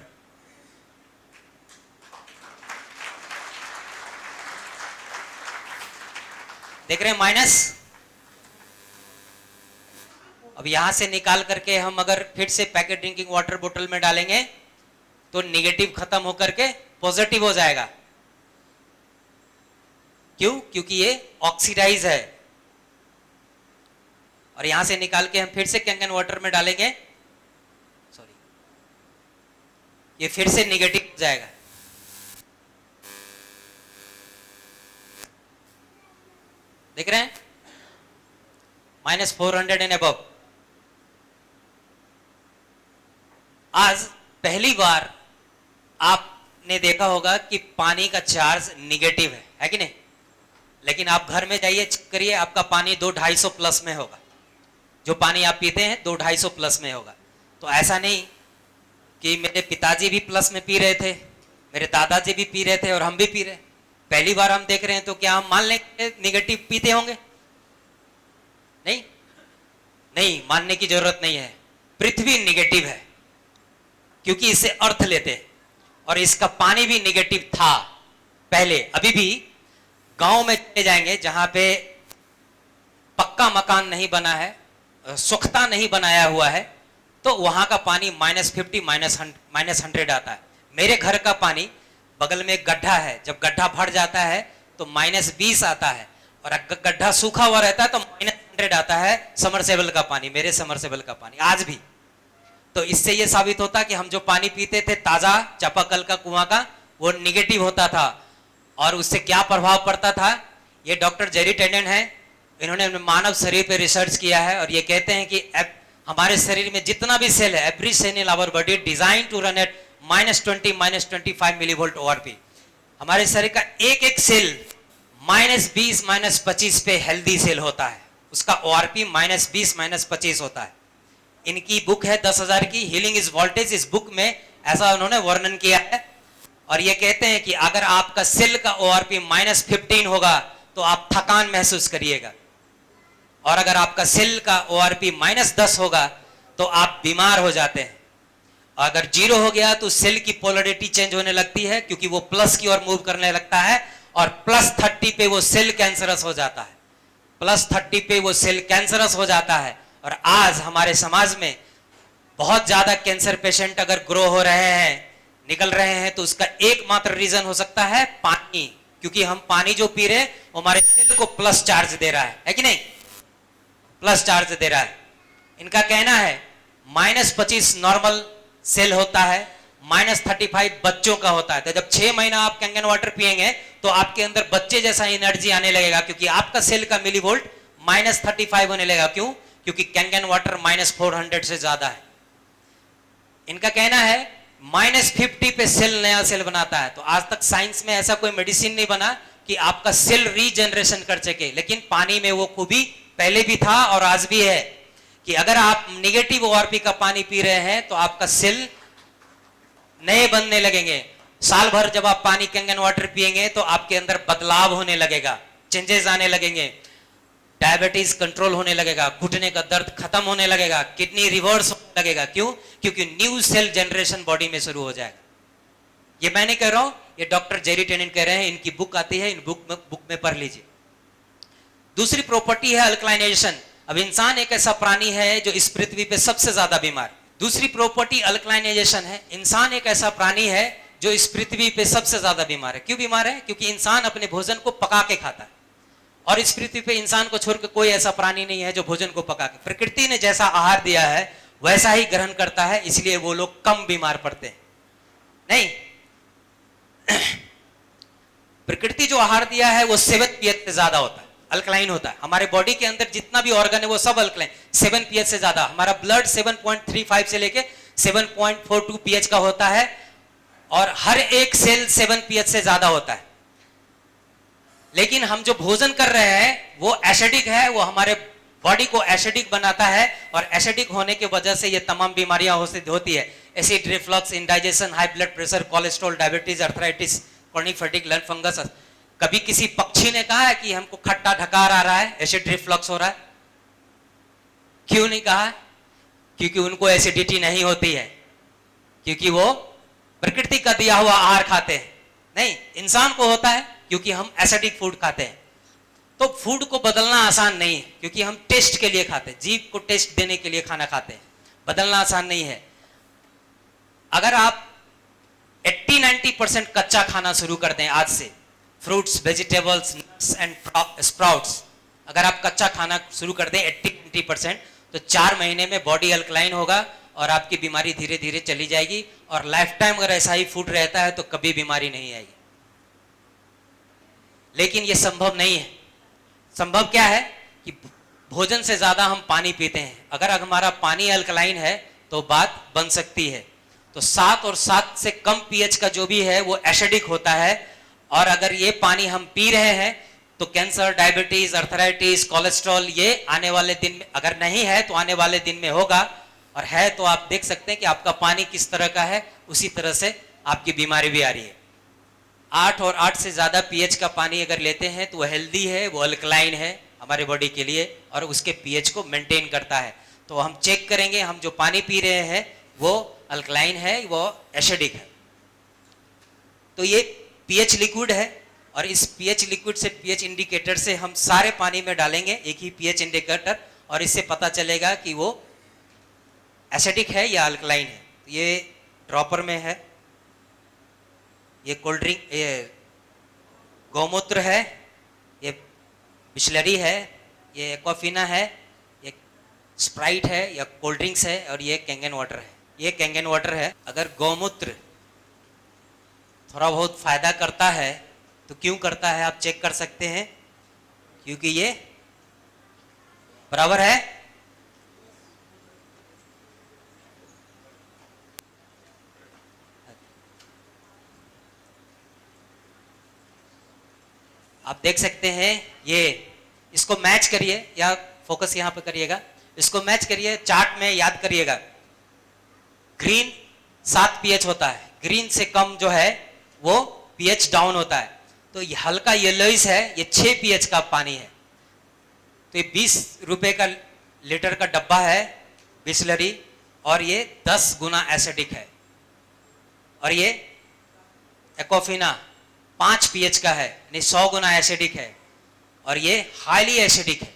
देख रहे हैं माइनस। अब यहां से निकाल करके हम अगर फिर से पैकेट ड्रिंकिंग वाटर बोतल में डालेंगे तो निगेटिव खत्म होकर के पॉजिटिव हो जाएगा। क्यों? क्योंकि ये ऑक्सीडाइज है। और यहां से निकाल के हम फिर से कैंगन वाटर में डालेंगे, सॉरी, ये फिर से निगेटिव हो जाएगा। देख रहे हैं -400 एंड अबव। आज पहली बार आपने देखा होगा कि पानी का चार्ज निगेटिव है कि नहीं? लेकिन आप घर में जाइए, चेक करिए, आपका पानी 200-250 प्लस में होगा। जो पानी आप पीते हैं 200-250 प्लस में होगा। तो ऐसा नहीं कि मेरे पिताजी भी प्लस में पी रहे थे, मेरे दादाजी भी पी रहे थे और हम भी पी रहे। पहली बार हम देख रहे हैं तो क्या हम मान लेंगे निगेटिव पीते होंगे? नहीं, नहीं मानने की जरूरत नहीं है। पृथ्वी निगेटिव है क्योंकि इसे अर्थ लेते हैं, और इसका पानी भी निगेटिव था पहले। अभी भी गांव में चले जाएंगे जहां पे पक्का मकान नहीं बना है, सुख्ता नहीं बनाया हुआ है, तो वहां का पानी -50 -100 आता है। मेरे घर का पानी, बगल में एक गड्ढा है, जब गड्ढा भर जाता है तो -20 आता है, और अगर गड्ढा सूखा हुआ रहता है तो -100 आता है। समरसेबल का पानी, मेरे समरसेबल का पानी आज भी। तो इससे यह साबित होता कि हम जो पानी पीते थे ताजा चापाकल का, कुआं का, वो निगेटिव होता था। और उससे क्या प्रभाव पड़ता था? ये डॉक्टर जेरी टेंडन है, इन्होंने मानव शरीर पे रिसर्च किया है, और ये कहते हैं कि हमारे शरीर में जितना भी सेल है, every cell in our body designed to run at -20 -25 millivolt ORP। हमारे शरीर का एक एक सेल -20 -25 पे हेल्दी सेल होता है, उसका ORP -20 -25 होता है। इनकी बुक है 10,000 की, हीलिंग इज वोल्टेज। इस बुक में ऐसा उन्होंने वर्णन किया है, और ये कहते हैं कि अगर आपका सेल का ORP -15 होगा तो आप थकान महसूस करिएगा, और अगर आपका सेल का ORP -10 होगा तो आप बीमार हो जाते हैं। अगर 0 हो गया तो सेल की पोलरिटी चेंज होने लगती है, क्योंकि वो प्लस की ओर मूव करने लगता है, और +30 पे वो सेल कैंसरस हो जाता है। +30 पे वो सेल कैंसरस हो जाता है। और आज हमारे समाज में बहुत ज्यादा कैंसर पेशेंट अगर ग्रो हो रहे हैं, निकल रहे हैं, तो उसका एकमात्र रीजन हो सकता है पानी, क्योंकि हम पानी जो पी रहे हैं वो हमारे सेल को प्लस चार्ज दे रहा है कि नहीं? प्लस चार्ज दे रहा है। इनका कहना है -25 नॉर्मल सेल होता है, -35 बच्चों का होता है। तो जब 6 महीना आप कैंगन वाटर पिएंगे तो आपके अंदर बच्चे जैसा एनर्जी आने लगेगा, क्योंकि आपका सेल का मिलीवोल्ट -35 होने लगेगा। क्यों? क्योंकि कैंगन वाटर -400 से ज्यादा है। इनका कहना है -50 पे सेल नया सेल बनाता है। तो आज तक साइंस में ऐसा कोई मेडिसिन नहीं बना कि आपका सेल रीजनरेशन कर सके, लेकिन पानी में वो खूबी पहले भी था और आज भी है कि अगर आप निगेटिव ORP का पानी पी रहे हैं तो आपका सेल नए बनने लगेंगे। साल भर जब आप पानी कैंगन वाटर पिएंगे तो आपके अंदर बदलाव होने लगेगा, चेंजेस आने लगेंगे, डायबिटीज कंट्रोल होने लगेगा, घुटने का दर्द खत्म होने लगेगा, किडनी रिवर्स होने लगेगा। क्यों? क्योंकि न्यू सेल जनरेशन बॉडी में शुरू हो जाएगा। ये मैं नहीं कह रहा हूं, ये डॉक्टर जेरी टेनिन कह रहे हैं, इनकी बुक आती है, इन बुक में पढ़ लीजिए। दूसरी प्रॉपर्टी है अल्कलाइनेशन। अब इंसान एक ऐसा प्राणी है जो इस पृथ्वी पे सबसे ज्यादा बीमार। दूसरी प्रॉपर्टी अल्कलाइनेशन है। इंसान एक ऐसा प्राणी है जो इस पृथ्वी पे सबसे ज्यादा बीमार है। क्यों बीमार है? क्योंकि इंसान अपने भोजन को पका के खाता है, और इस पृथ्वी पे इंसान को छोड़कर कोई ऐसा प्राणी नहीं है जो भोजन को पका के, प्रकृति ने जैसा आहार दिया है वैसा ही ग्रहण करता है, इसलिए वो लोग कम बीमार पड़ते हैं। नहीं, प्रकृति जो आहार दिया है वो 7 pH से ज्यादा होता है, अल्कलाइन होता है। हमारे बॉडी के अंदर जितना भी ऑर्गन है वो सब अल्कलाइन, 7 pH से ज्यादा। हमारा ब्लड 7.35 से लेके 7.42 pH का होता है, और हर एक सेल 7 pH से ज्यादा होता है। लेकिन हम जो भोजन कर रहे हैं वो एसिडिक है, वो हमारे बॉडी को एसिडिक बनाता है, और एसिडिक होने की वजह से ये तमाम बीमारियां होती है। Acid reflux, indigestion, high blood pressure, cholesterol, diabetes, arthritis, chronic fatigue, lung fungus. कभी किसी पक्षी ने कहा है कि हमको खट्टा ढकार आ रहा है, एसिड रिफ्लक्स हो रहा है? क्यों नहीं कहा? क्योंकि उनको एसिडिटी नहीं होती है, क्योंकि वो प्रकृति का दिया हुआ आहार खाते हैं। नहीं, इंसान को होता है क्योंकि हम एसिडिक फूड खाते हैं। तो फूड को बदलना आसान नहीं है, क्योंकि हम टेस्ट के लिए खाते हैं, जीभ को टेस्ट देने के लिए खाना खाते हैं। बदलना आसान नहीं है। अगर आप 80-90% कच्चा खाना शुरू कर दें आज से, fruits, vegetables, nuts and sprouts, अगर आप कच्चा खाना शुरू कर दें 80-90%, तो 4 महीने में बॉडी अल्कलाइन होगा और आपकी बीमारी धीरे धीरे चली जाएगी। और लाइफ टाइम अगर ऐसा ही फूड रहता है तो कभी बीमारी नहीं आएगी। लेकिन यह संभव नहीं है। संभव क्या है कि भोजन से ज्यादा हम पानी पीते हैं। अगर हमारा पानी अल्कलाइन है तो बात बन सकती है। तो 7 और 7 से कम पीएच का जो भी है वो एसिडिक होता है। और अगर ये पानी हम पी रहे हैं तो कैंसर, डायबिटीज, अर्थराइटिस, कोलेस्ट्रॉल ये आने वाले दिन में, अगर नहीं है तो आने वाले दिन में होगा, और है तो आप देख सकते हैं कि आपका पानी किस तरह का है, उसी तरह से आपकी बीमारी भी आ रही है। 8 और 8 से ज्यादा पीएच का पानी अगर लेते हैं तो वो हेल्दी है, वो अल्कलाइन है हमारे बॉडी के लिए, और उसके पीएच को मेंटेन करता है। तो हम चेक करेंगे, हम जो पानी पी रहे हैं वो अल्कलाइन है, वो एसिडिक है। तो ये पीएच लिक्विड है, और इस पीएच लिक्विड से, पीएच इंडिकेटर से हम सारे पानी में डालेंगे एक ही पीएच इंडिकेटर, और इससे पता चलेगा कि वो एसिडिक है या अल्कलाइन है। ये ड्रॉपर में है, ये कोल्ड ड्रिंक, ये गौमूत्र है, ये बिस्लरी है, ये एक्वाफिना है, ये स्प्राइट है या कोल्ड ड्रिंक्स है, और ये कैंगन वाटर है। ये कैंगन वाटर है। अगर गौमूत्र थोड़ा बहुत फायदा करता है तो क्यों करता है आप चेक कर सकते हैं, क्योंकि ये बराबर है आप देख सकते हैं। ये इसको मैच करिए, या फोकस यहां पे करिएगा, इसको मैच करिए, चार्ट में याद करिएगा। ग्रीन 7 पीएच होता है, ग्रीन से कम जो है वो पीएच डाउन होता है। तो ये हल्का येलोइश है, ये 6 पीएच का पानी है। तो ये 20 रुपए का लीटर का डब्बा है बिस्लरी, और ये 10 गुना एसिडिक है। और ये एक्वाफिना 5 पीएच का है, यानी 100 गुना एसिडिक है। और ये हाईली एसिडिक है,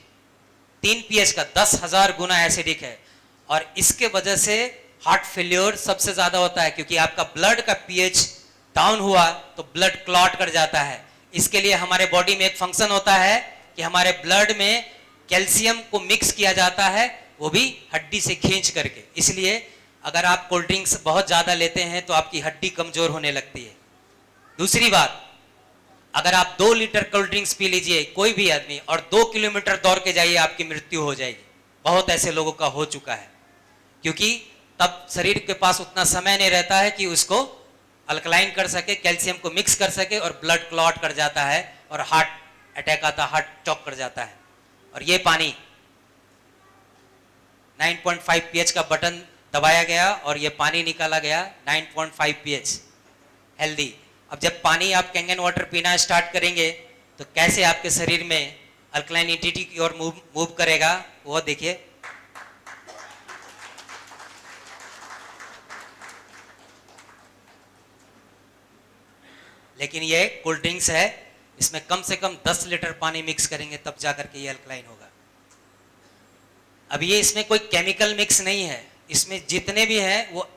3 पीएच का 10,000 गुना एसिडिक है। और इसके वजह से हार्ट फेल्योर सबसे ज्यादा होता है, क्योंकि आपका ब्लड का पीएच डाउन हुआ तो ब्लड क्लॉट कर जाता है। इसके लिए हमारे बॉडी में एक फंक्शन होता है कि हमारे ब्लड में कैल्शियम को मिक्स किया जाता है, वो भी हड्डी से खींच करके। इसलिए अगर आप कोल्ड ड्रिंक्स बहुत ज्यादा लेते हैं तो आपकी हड्डी कमजोर होने लगती है। दूसरी बात, अगर आप 2 लीटर कोल्ड ड्रिंक्स पी लीजिए कोई भी आदमी, और 2 किलोमीटर दौड़ के जाइए, आपकी मृत्यु हो जाएगी। बहुत ऐसे लोगों का हो चुका है, क्योंकि तब शरीर के पास उतना समय नहीं रहता है कि उसको अल्कलाइन कर सके, कैल्शियम को मिक्स कर सके, और ब्लड क्लॉट कर जाता है और हार्ट अटैक आता, हार्ट चौक कर जाता है। और ये पानी 9.5 पीएच का बटन दबाया गया और ये पानी निकाला गया 9.5 पीएच हेल्दी। अब जब पानी आप कैंगन वाटर पीना स्टार्ट करेंगे तो कैसे आपके शरीर में अल्कलाइनिटी की ओर मूव करेगा वो देखिए। लेकिन ये कोल्ड ड्रिंक्स है, इसमें कम से कम 10 लीटर पानी मिक्स करेंगे तब जाकर के ये अल्कलाइन होगा। अब ये इसमें कोई केमिकल मिक्स नहीं है, इसमें जितने भी हैं वो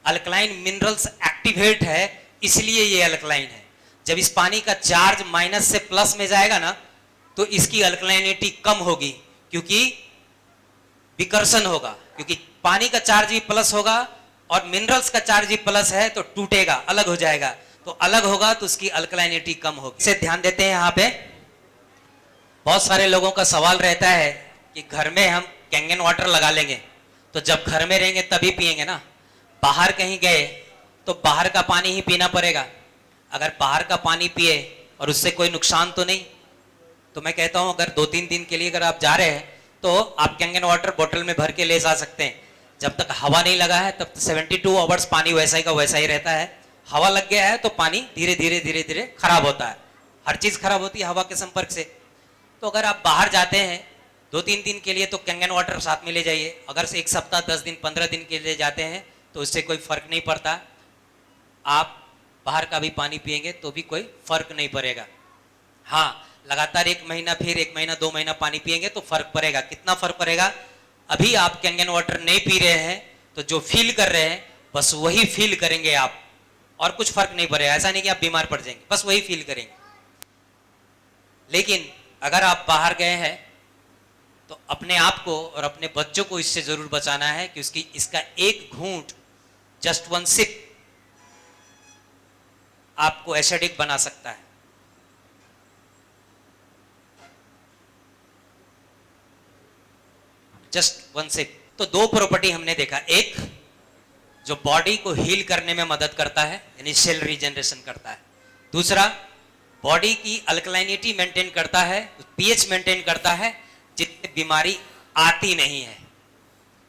अल्कलाइन मिनरल्स एक्टिवेट है, इसलिए ये अल्कलाइन है। जब इस पानी का चार्ज माइनस से प्लस में जाएगा ना तो इसकी अल्कलाइनिटी कम होगी, क्योंकि विकर्षण होगा, क्योंकि पानी का चार्ज भी प्लस होगा और मिनरल्स का चार्ज भी प्लस है तो टूटेगा, अलग हो जाएगा। तो अलग होगा तो उसकी अल्कलाइनिटी कम होगी। इसे ध्यान देते हैं। यहाँ पे बहुत सारे लोगों का सवाल रहता है कि घर में हम कैंगन वाटर लगा लेंगे तो जब घर में रहेंगे तभी पिएंगे ना, बाहर कहीं गए तो बाहर का पानी ही पीना पड़ेगा। अगर बाहर का पानी पिए और उससे कोई नुकसान तो नहीं, तो मैं कहता हूं अगर 2-3 दिन के लिए अगर आप जा रहे हैं तो आप कैंगन वाटर बोतल में भर के ले जा सकते हैं। जब तक हवा नहीं लगा है तब 72 आवर्स पानी वैसा ही का वैसा ही रहता है। हवा लग गया है तो पानी धीरे धीरे धीरे धीरे खराब होता है। हर चीज खराब होती है हवा के संपर्क से। तो अगर आप बाहर जाते हैं 2-3 दिन के लिए तो कैंगन वाटर साथ में ले जाइए। अगर 1 सप्ताह 10 दिन 15 दिन के लिए जाते हैं तो उससे कोई फर्क नहीं पड़ता। आप बाहर का भी पानी पिएंगे तो भी कोई फर्क नहीं पड़ेगा। हाँ, लगातार 1 महीना फिर 1 महीना 2 महीना पानी पिएंगे तो फर्क पड़ेगा। कितना फर्क पड़ेगा? अभी आप कैंगन वाटर नहीं पी रहे हैं तो जो फील कर रहे हैं बस वही फील करेंगे आप, और कुछ फर्क नहीं पड़ेगा। ऐसा नहीं कि आप बीमार पड़ जाएंगे, बस वही फील करेंगे। लेकिन अगर आप बाहर गए हैं तो अपने आप को और अपने बच्चों को इससे जरूर बचाना है कि इसका एक घूंट, जस्ट 1 सिप आपको एसिडिक बना सकता है। Just 1 sip. तो 2 प्रॉपर्टी हमने देखा, एक जो बॉडी को हील करने में मदद करता है, यानी सेल रीजनरेशन करता है। दूसरा, बॉडी की अल्कलाइनिटी मेंटेन करता है, पीएच मेंटेन करता है, जिससे बीमारी आती नहीं है।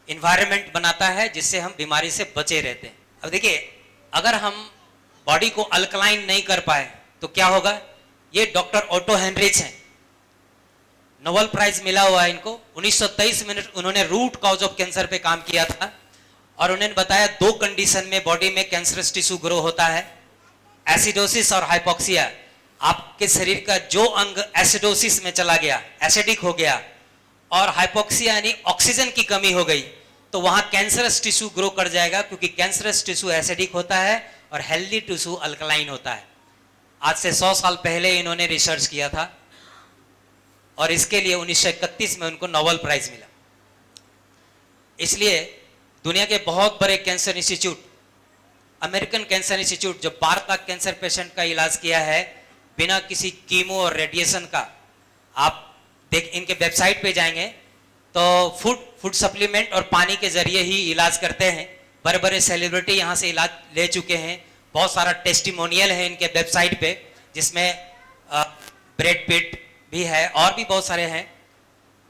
इन्वायरमेंट बनाता है जिससे हम बीमारी से बचे रहते हैं। अब देखिए, अगर हम बॉडी को अल्कलाइन नहीं कर पाए तो क्या होगा? ये डॉक्टर ओटो हेनरिच हैं, नोबेल प्राइज मिला हुआ है इनको। 1923 में उन्होंने रूट कॉज ऑफ कैंसर पे काम किया था और उन्होंने बताया 2 कंडीशन में बॉडी में कैंसरस टिश्यू ग्रो होता है, एसिडोसिस और हाइपोक्सिया। आपके शरीर का जो अंग एसिडोसिस में चला गया, एसिडिक हो गया, और हाइपोक्सिया यानी ऑक्सीजन की कमी हो गई, तो वहां कैंसरस टिश्यू ग्रो कर जाएगा, क्योंकि कैंसरस टिश्यू एसिडिक होता है और हेल्दी टिश्यू अल्कलाइन होता है। आज से 100 साल पहले इन्होंने रिसर्च किया था और इसके लिए 1931 में उनको नोबेल प्राइज मिला। इसलिए दुनिया के बहुत बड़े cancer institute, American cancer institute, जो 12 लाख कैंसर पेशेंट का इलाज किया है बिना किसी कीमो और रेडिएशन का, आप इनके वेबसाइट पे जाएंगे तो फूड सप्लीमेंट और पानी के जरिए ही इलाज करते हैं। बड़े बड़े सेलिब्रिटी यहाँ से इलाज ले चुके हैं। बहुत सारा टेस्टिमोनियल है इनके वेबसाइट पे, जिसमें ब्रैड पिट भी है और भी बहुत सारे हैं।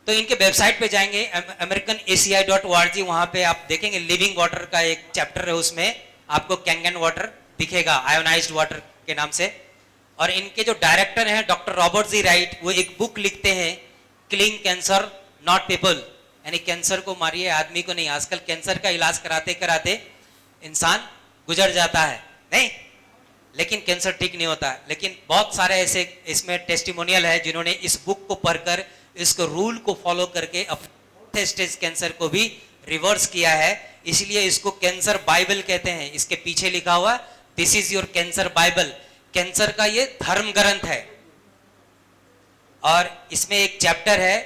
तो इनके वेबसाइट पे जाएंगे, americanaci.org, वहां पे आप देखेंगे लिविंग वाटर का एक चैप्टर है, उसमें आपको कैंगन वाटर दिखेगा आयोनाइज्ड वाटर के नाम से। और इनके जो डायरेक्टर हैं डॉक्टर रॉबर्ट जी राइट, वो एक बुक लिखते हैं, किलिंग कैंसर नॉट पीपल, यानी कैंसर को मारिए आदमी को नहीं। आजकल कैंसर का इलाज कराते कराते इंसान गुजर जाता है, नहीं, लेकिन कैंसर ठीक नहीं होता। लेकिन बहुत सारे ऐसे इसमें टेस्टिमोनियल है जिन्होंने इस बुक को पढ़कर, इसको रूल को फॉलो करके अपने स्टेज कैंसर को भी रिवर्स किया है। इसलिए इसको कैंसर बाइबल कहते हैं। इसके पीछे लिखा हुआ this is your cancer Bible, cancer का ये धर्म ग्रंथ है। और इसमें एक चैप्टर है,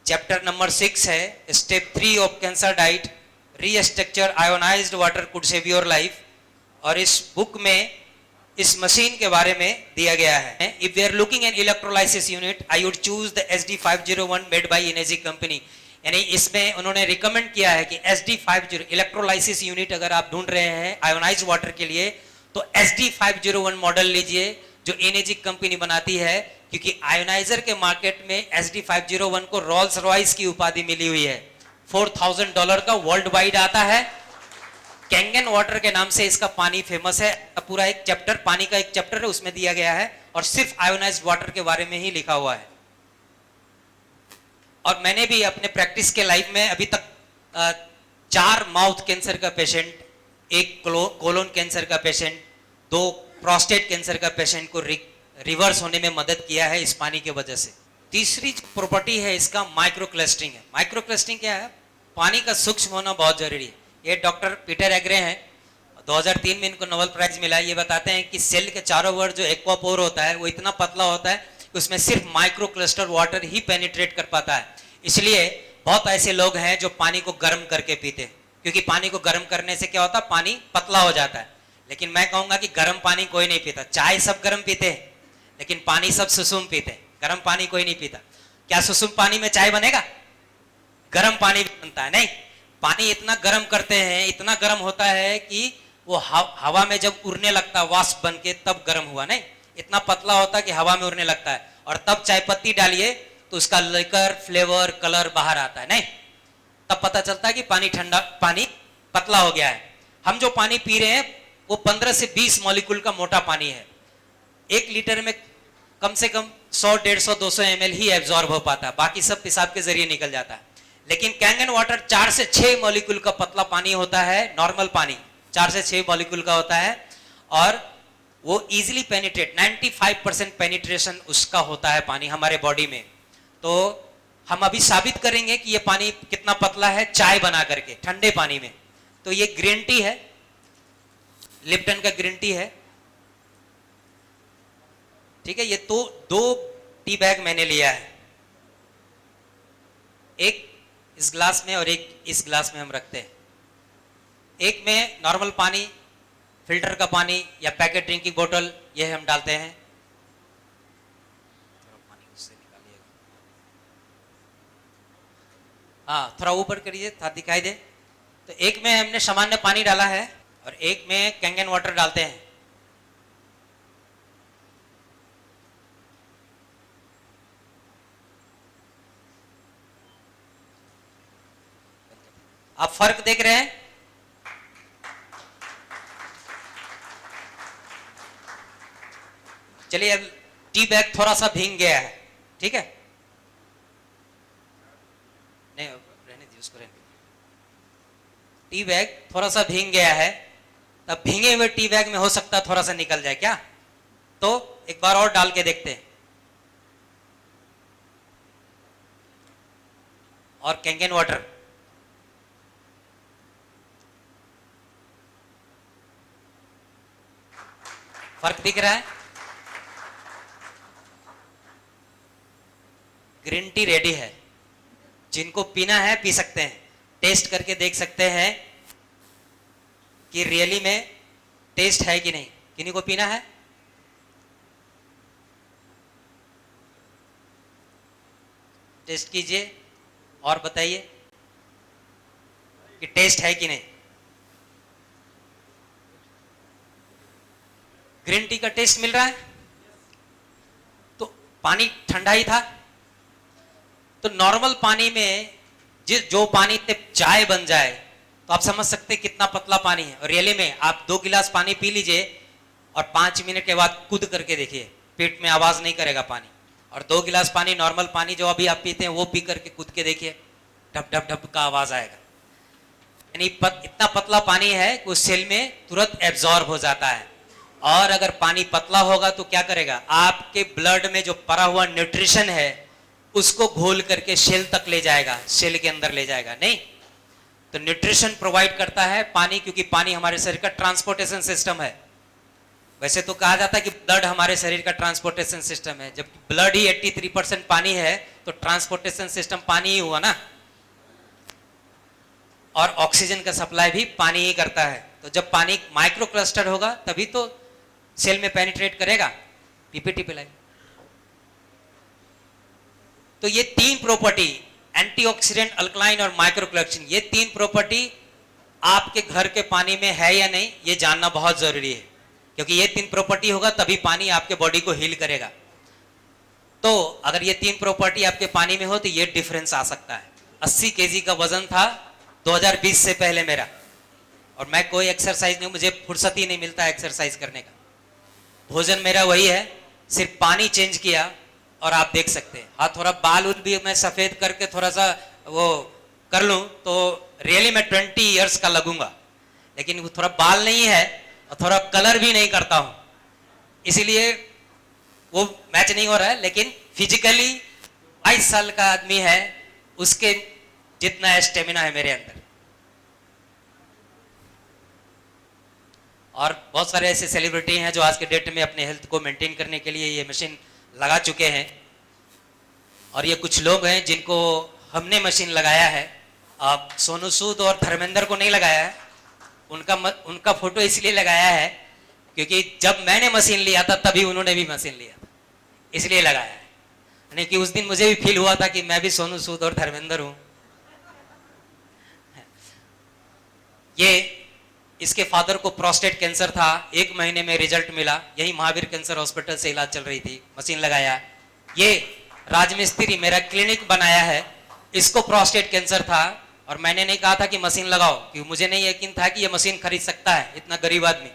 चैप्टर नंबर 6 है, step 3 of cancer diet, restructure ionised water could save your life. और इस बुक में इस मशीन के बारे में दिया गया है। If we are looking an electrolysis unit, I would choose the SD501 made by Enagic company. यानी इसमें उन्होंने रिकमेंड किया है कि SD50 इलेक्ट्रोलाइसिस यूनिट अगर आप ढूंढ रहे हैं आयोनाइज्ड वाटर के लिए तो SD501 मॉडल लीजिए जो इनेजी कंपनी बनाती है, क्योंकि आयोनाइजर के मार्केट में SD501 को रोल्स रॉयस की उपाधि मिली हुई है। $4000 का वर्ल्ड वाइड आता है। कैंगन वाटर के नाम से इसका पानी फेमस है। पूरा एक चैप्टर, पानी का एक चैप्टर है, उसमें दिया गया है और सिर्फ आयोनाइज्ड वाटर के बारे में ही लिखा हुआ है। और मैंने भी अपने प्रैक्टिस के लाइफ में अभी तक 4 माउथ कैंसर का पेशेंट, 1 कोलोन कैंसर का पेशेंट, 2 प्रोस्टेट कैंसर का पेशेंट को रिवर्स होने में मदद किया है इस पानी के वजह से। तीसरी प्रॉपर्टी है इसका माइक्रो क्लस्टरिंग है। माइक्रो क्लस्टरिंग क्या है? पानी का सूक्ष्म होना बहुत जरूरी है। ये डॉक्टर पीटर एग्रे हैं, 2003 में इनको नोबेल प्राइज मिला। ये बताते हैं कि सेल के चारों ओर जो एक्वापोर होता है वो इतना पतला होता है कि उसमें सिर्फ माइक्रो क्लस्टर वाटर ही पेनिट्रेट कर पाता है। इसलिए बहुत ऐसे लोग हैं जो पानी को गर्म करके पीते हैं, क्योंकि पानी को गर्म करने से क्या होता है, पानी पतला हो जाता है। लेकिन मैं कहूंगा कि गर्म पानी कोई नहीं पीता। चाय सब गर्म पीते हैं, लेकिन पानी सब सुसुम पीते हैं, गर्म पानी कोई नहीं पीता। क्या सुसुम पानी में चाय बनेगा? गर्म पानी भी बनता है। नहीं, पानी इतना गर्म करते हैं, इतना गर्म होता है कि वो हवा में जब उड़ने लगता है वाष्प बन के, तब गर्म हुआ। नहीं, इतना पतला होता है कि हवा में उड़ने लगता है। और तब चाय पत्ती डालिए, तो उसका लिकर, फ्लेवर, कलर बाहर आता है, नहीं तब पता चलता है कि पानी ठंडा, पानी पतला हो गया है। हम जो पानी पी रहे हैं वो 15 से 20 मॉलिक्यूल का मोटा पानी है। 1 लीटर में कम से कम 100, 150, 200 ml ही एब्जॉर्ब हो पाता है, बाकी सब पेशाब के जरिए निकल जाता है। लेकिन कैंगन वाटर 4 से 6 मॉलिक्यूल का पतला पानी होता है, नॉर्मल पानी 4 से 6 मॉलिक्यूल का होता है, और वो इजीली पेनिट्रेट, 95% पेनिट्रेशन उसका होता है पानी हमारे बॉडी में। तो हम अभी साबित करेंगे कि ये पानी कितना पतला है चाय बना करके ठंडे पानी में। तो ये ग्रीन टी है, लिप्टन का ग्रीन टी है, ठीक है। ये तो 2 टी बैग मैंने लिया है, एक इस ग्लास में और एक इस ग्लास में हम रखते हैं। एक में नॉर्मल पानी, फिल्टर का पानी या पैकेट ड्रिंकिंग बोतल, ये हम डालते हैं। थोड़ा पानी उससे निकालिएगा, हाँ थोड़ा ऊपर करिए था दिखाई दे। तो एक में हमने सामान्य पानी डाला है और एक में कैंगन वाटर डालते हैं। आप फर्क देख रहे हैं? चलिए अब टी बैग थोड़ा सा भीग गया है, ठीक है, नहीं रहने दीजिए उसको, रहने दीजिए। टी बैग थोड़ा सा भीग गया है, तब भीगे हुए टी बैग में हो सकता है थोड़ा सा निकल जाए क्या, तो एक बार और डाल के देखते हैं। और कैंगन वाटर, फर्क दिख रहा है? ग्रीन टी रेडी है, जिनको पीना है पी सकते हैं, टेस्ट करके देख सकते हैं कि रियली में टेस्ट है कि नहीं। किन्हीं को पीना है? टेस्ट कीजिए और बताइए कि टेस्ट है कि नहीं। ग्रीन टी का टेस्ट मिल रहा है? तो पानी ठंडा ही था। तो नॉर्मल पानी में जो पानी से चाय बन जाए तो आप समझ सकते हैं कितना पतला पानी है। और रियली में आप 2 गिलास पानी पी लीजिए और 5 मिनट के बाद कूद करके देखिए, पेट में आवाज नहीं करेगा पानी। और 2 गिलास पानी, नॉर्मल पानी जो अभी आप पीते हैं वो पी करके कूद के देखिए, ढप ढप ढप का आवाज आएगा। यानी इतना पतला पानी है कि उस सेल में तुरंत एब्जॉर्ब हो जाता है। और अगर पानी पतला होगा तो क्या करेगा, आपके ब्लड में जो पड़ा हुआ न्यूट्रिशन है उसको घोल करके सेल तक ले जाएगा, सेल के अंदर ले जाएगा। नहीं तो न्यूट्रिशन प्रोवाइड करता है पानी, क्योंकि पानी हमारे शरीर का ट्रांसपोर्टेशन सिस्टम है। वैसे तो कहा जाता है कि ब्लड हमारे शरीर का ट्रांसपोर्टेशन सिस्टम है, जबकि ब्लड ही 83% पानी है, तो ट्रांसपोर्टेशन सिस्टम पानी ही हुआ ना। और ऑक्सीजन का सप्लाई भी पानी ही करता है। तो जब पानी माइक्रो क्लस्टर होगा तभी तो सेल में पेनिट्रेट करेगा। पीपीटी पिलाई। तो ये 3 प्रॉपर्टी, एंटीऑक्सीडेंट, अल्कलाइन और माइक्रोक्लस्टरिंग, ये 3 प्रॉपर्टी आपके घर के पानी में है या नहीं ये जानना बहुत जरूरी है, क्योंकि ये 3 प्रॉपर्टी होगा तभी पानी आपके बॉडी को हील करेगा। तो अगर ये 3 प्रॉपर्टी आपके पानी में हो तो ये डिफरेंस आ सकता है। 80 केजी का वजन था 2020 से पहले मेरा, और मैं कोई एक्सरसाइज नहीं, मुझे फुर्सत ही नहीं मिलता एक्सरसाइज करने का। भोजन मेरा वही है, सिर्फ पानी चेंज किया और आप देख सकते हैं। हाँ थोड़ा बाल उल भी मैं सफेद करके थोड़ा सा वो कर लूं तो रियली मैं 20 इयर्स का लगूंगा, लेकिन वो थोड़ा बाल नहीं है और थोड़ा कलर भी नहीं करता हूं, इसीलिए वो मैच नहीं हो रहा है। लेकिन फिजिकली 22 साल का आदमी है, उसके जितना स्टेमिना है मेरे अंदर। और बहुत सारे ऐसे सेलिब्रिटी हैं जो आज के डेट में अपने हेल्थ को मेंटेन करने के लिए ये मशीन लगा चुके हैं। और ये कुछ लोग हैं जिनको हमने मशीन लगाया है। अब सोनू सूद और धर्मेंद्र को नहीं लगाया है, उनका फोटो इसलिए लगाया है क्योंकि जब मैंने मशीन लिया था तभी उन्होंने भी मशीन लिया था, इसलिए लगाया है। यानी कि उस दिन मुझे भी फील हुआ था कि मैं भी सोनू सूद और धर्मेंद्र हूं। ये इसके फादर को प्रोस्टेट कैंसर था, 1 महीने में रिजल्ट मिला, यही महावीर कैंसर हॉस्पिटल से इलाज चल रही थी, मशीन लगाया। ये राजमिस्त्री मेरा क्लिनिक बनाया है, इसको प्रोस्टेट कैंसर था और मैंने नहीं कहा था कि मशीन लगाओ, क्योंकि मुझे नहीं यकीन था कि ये मशीन खरीद सकता है इतना गरीब आदमी।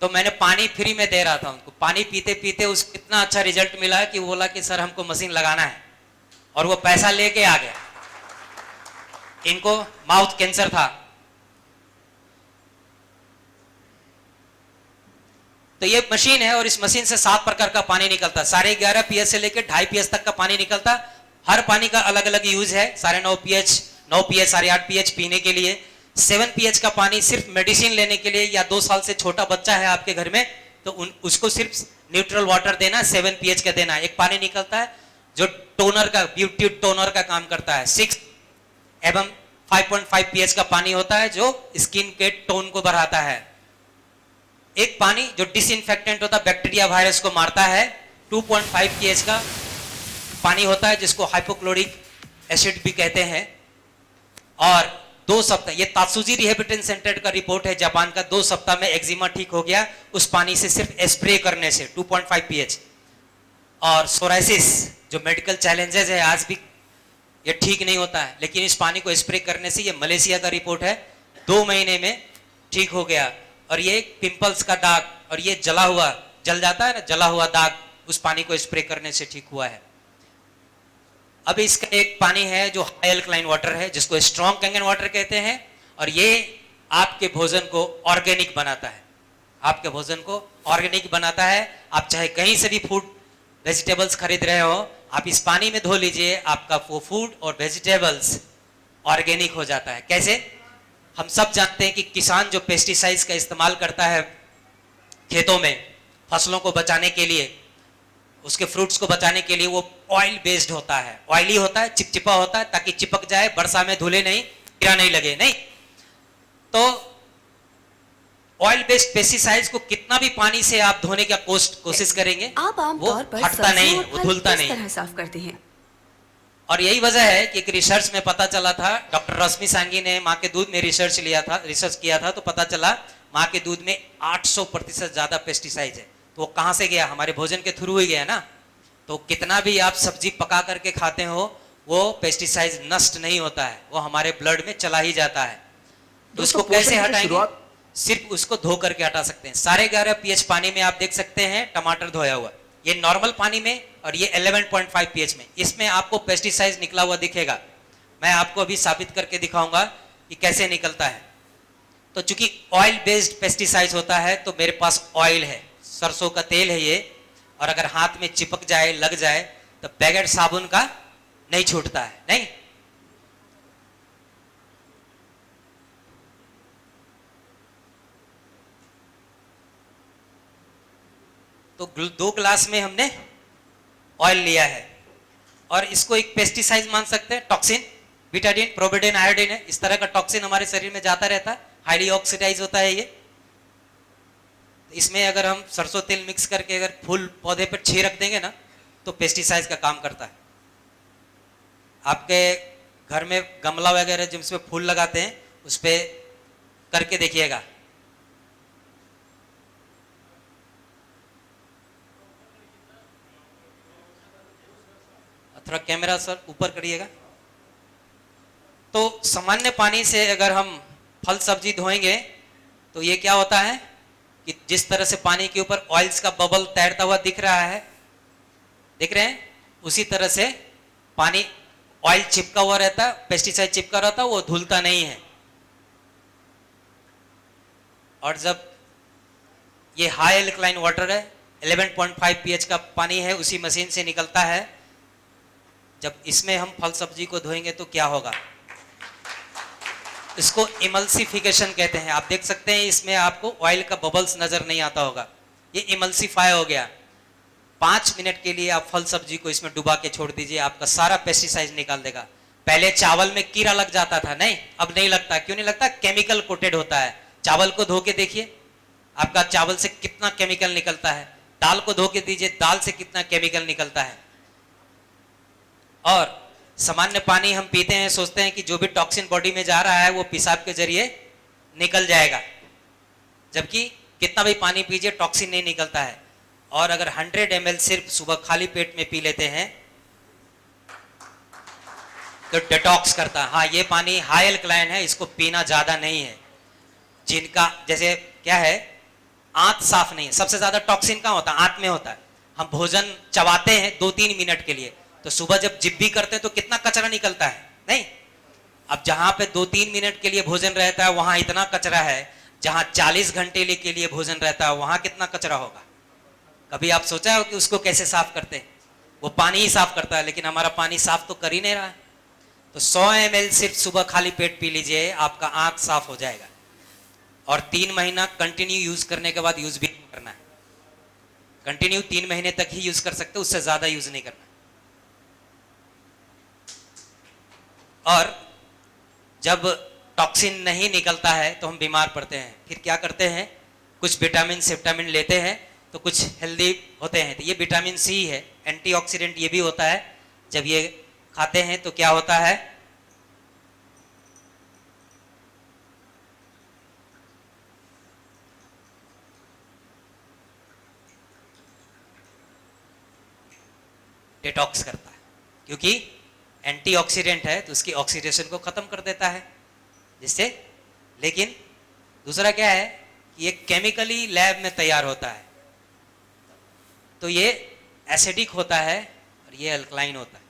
तो मैंने पानी फ्री में दे रहा था उनको, पानी पीते पीते उसको इतना अच्छा रिजल्ट मिला कि वो बोला कि सर हमको मशीन लगाना है, और वो पैसा लेके आ गया। इनको माउथ कैंसर था। तो ये मशीन है और इस मशीन से 7 प्रकार का पानी निकलता है, 11.5 pH से लेकर 2.5 pH तक का पानी निकलता। हर पानी का अलग अलग यूज है, 9.5 pH, 9 pH, 8.5 pH पीने के लिए। 7 pH का पानी सिर्फ मेडिसिन लेने के लिए, या 2 साल से छोटा बच्चा है आपके घर में तो उसको सिर्फ न्यूट्रल वाटर देना, 7 pH का देना। एक पानी निकलता है जो टोनर का, ब्यूटी टोनर का काम करता है, 6 एवं 5.5 pH का पानी होता है जो स्किन के टोन को बढ़ाता है। एक पानी जो डिसइंफेक्टेंट होता है, बैक्टीरिया वायरस को मारता है, 2.5 pH का पानी होता है जिसको हाइपोक्लोरिक एसिड भी कहते हैं। और 2 सप्ताह, ये तात्सुजी रिहेबिलिटेशन सेंटर का रिपोर्ट है जापान का, 2 सप्ताह में एक्जिमा ठीक हो गया उस पानी से, सिर्फ स्प्रे करने से, 2.5 pH। और सोराइसिस जो मेडिकल चैलेंजेस है आज भी ये ठीक नहीं होता है, लेकिन इस पानी को स्प्रे करने से, ये मलेशिया का रिपोर्ट है, 2 महीने में ठीक हो गया। और ये पिंपल्स का दाग और ये जला हुआ, जल जाता है ना, जला हुआ दाग, उस पानी को स्प्रे करने से ठीक हुआ है। अब इसका एक पानी है जो हाई अल्कलाइन वाटर है, जिसको स्ट्रॉन्ग कंगन वाटर कहते हैं, और ये आपके भोजन को ऑर्गेनिक बनाता है, आपके भोजन को ऑर्गेनिक बनाता है। आप चाहे कहीं से भी फूड वेजिटेबल्स खरीद रहे हो, आप इस पानी में धो लीजिए, आपका वो फूड और वेजिटेबल्स ऑर्गेनिक हो जाता है। कैसे? हम सब जानते हैं कि किसान जो पेस्टिसाइड्स का इस्तेमाल करता है खेतों में फसलों को बचाने के लिए, उसके फ्रूट्स को बचाने के लिए, वो ऑयल बेस्ड होता है, ऑयली होता है, चिपचिपा होता है, ताकि चिपक जाए, वर्षा में धुले नहीं, कीड़ा नहीं लगे, नहीं। तो ऑयल बेस्ड पेस्टिसाइड्स को कितना भी पानी से आप धोने का कोशिश करेंगे, आप आमतौर पर हटता नहीं है, वो धुलता नहीं है। साफ करते हैं। और यही वजह है कि एक रिसर्च में पता चला था, डॉक्टर रश्मि सांगी ने माँ के दूध में रिसर्च किया था, तो पता चला माँ के दूध में 800% ज्यादा पेस्टिसाइड है। तो वो कहाँ से गया? हमारे भोजन के थ्रू ही गया ना। तो कितना भी आप सब्जी पका करके खाते हो, वो पेस्टिसाइड नष्ट नहीं होता है, वो हमारे ब्लड में चला ही जाता है। तो उसको कैसे हटाएंगे? सिर्फ उसको धो करके हटा सकते हैं। 11.5 pH पानी में आप देख सकते हैं टमाटर धोया हुआ, ये नॉर्मल पानी में, और ये 11.5 pH में, इसमें आपको पेस्टिसाइड निकला हुआ दिखेगा। मैं आपको अभी साबित करके दिखाऊंगा कि कैसे निकलता है। तो चूंकि ऑयल बेस्ड पेस्टिसाइड होता है, तो मेरे पास ऑयल है, सरसों का तेल है ये, और अगर हाथ में चिपक जाए, लग जाए, तो बगैर साबुन का नहीं छूटता है, नहीं। तो 2 ग्लास में हमने ऑयल लिया है, और इसको एक पेस्टिसाइड मान सकते हैं, टॉक्सिन, बीटाडीन, प्रोबिडिन, आयोडीन है, इस तरह का टॉक्सिन हमारे शरीर में जाता रहता है, हाईली ऑक्सीडाइज होता है ये। इसमें अगर हम सरसों तेल मिक्स करके अगर फूल पौधे पर छिड़क देंगे ना, तो पेस्टिसाइड का काम करता है। आपके घर में गमला वगैरह जिसमें फूल लगाते हैं, उस पर करके देखिएगा। थोड़ा कैमरा सर ऊपर करिएगा। तो सामान्य पानी से अगर हम फल सब्जी धोएंगे, तो ये क्या होता है कि जिस तरह से पानी के ऊपर ऑयल्स का बबल तैरता हुआ दिख रहा है, देख रहे हैं, उसी तरह से पानी ऑयल चिपका हुआ रहता है, पेस्टिसाइड चिपका रहता है, वो धुलता नहीं है। और जब ये हाई एल्कलाइन वाटर है, 11.5 pH का पानी है, उसी मशीन से निकलता है। जब इसमें हम फल सब्जी को धोएंगे तो क्या होगा? इसको इमल्सिफिकेशन कहते हैं। आप देख सकते हैं इसमें आपको ऑयल का बबल्स नजर नहीं आता होगा, ये इमल्सिफाई हो गया। 5 मिनट के लिए आप फल सब्जी को इसमें डुबा के छोड़ दीजिए, आपका सारा पेस्टिसाइड निकाल देगा। पहले चावल में कीड़ा लग जाता था, नहीं, अब नहीं लगता। क्यों नहीं लगता? केमिकल कोटेड होता है। चावल को धो के देखिए, आपका चावल से कितना केमिकल निकलता है। दाल को धो के दीजिए, दाल से कितना केमिकल निकलता है। और सामान्य पानी हम पीते हैं, सोचते हैं कि जो भी टॉक्सिन बॉडी में जा रहा है वो पेशाब के जरिए निकल जाएगा, जबकि कितना भी पानी पीजिए टॉक्सिन नहीं निकलता है। और अगर 100 ml सिर्फ सुबह खाली पेट में पी लेते हैं, तो डिटॉक्स करता है। हाँ, ये पानी हाई एल्कलाइन है, इसको पीना ज्यादा नहीं है। जिनका जैसे क्या है, आंत साफ नहीं है, सबसे ज्यादा टॉक्सिन कहाँ होता है, आंत में होता है। हम भोजन चबाते हैं 2-3 मिनट के लिए, तो सुबह जब जिब्बी करते हैं तो कितना कचरा निकलता है, नहीं? अब जहां पे 2-3 मिनट के लिए भोजन रहता है वहां इतना कचरा है, जहां 40 घंटे के लिए भोजन रहता है वहां कितना कचरा होगा? कभी आप सोचा हो कि उसको कैसे साफ करते हैं? वो पानी ही साफ करता है, लेकिन हमारा पानी साफ तो कर ही नहीं रहा है। तो 100 ml सिर्फ सुबह खाली पेट पी लीजिए, आपका आंत साफ हो जाएगा। और 3 महीना कंटिन्यू यूज करने के बाद यूज भी करना है। कंटिन्यू 3 महीने तक ही यूज कर सकते, उससे ज्यादा यूज नहीं करना। और जब टॉक्सिन नहीं निकलता है तो हम बीमार पड़ते हैं। फिर क्या करते हैं, कुछ विटामिन सेप्टामिन लेते हैं तो कुछ हेल्दी होते हैं। तो ये विटामिन सी है, एंटीऑक्सीडेंट ये भी होता है। जब ये खाते हैं तो क्या होता है, डिटॉक्स करता है, क्योंकि एंटीऑक्सीडेंट है तो उसकी ऑक्सीडेशन को खत्म कर देता है जिससे। लेकिन दूसरा क्या है कि ये केमिकली लैब में तैयार होता है, तो ये एसिडिक होता है और ये अल्कलाइन होता है।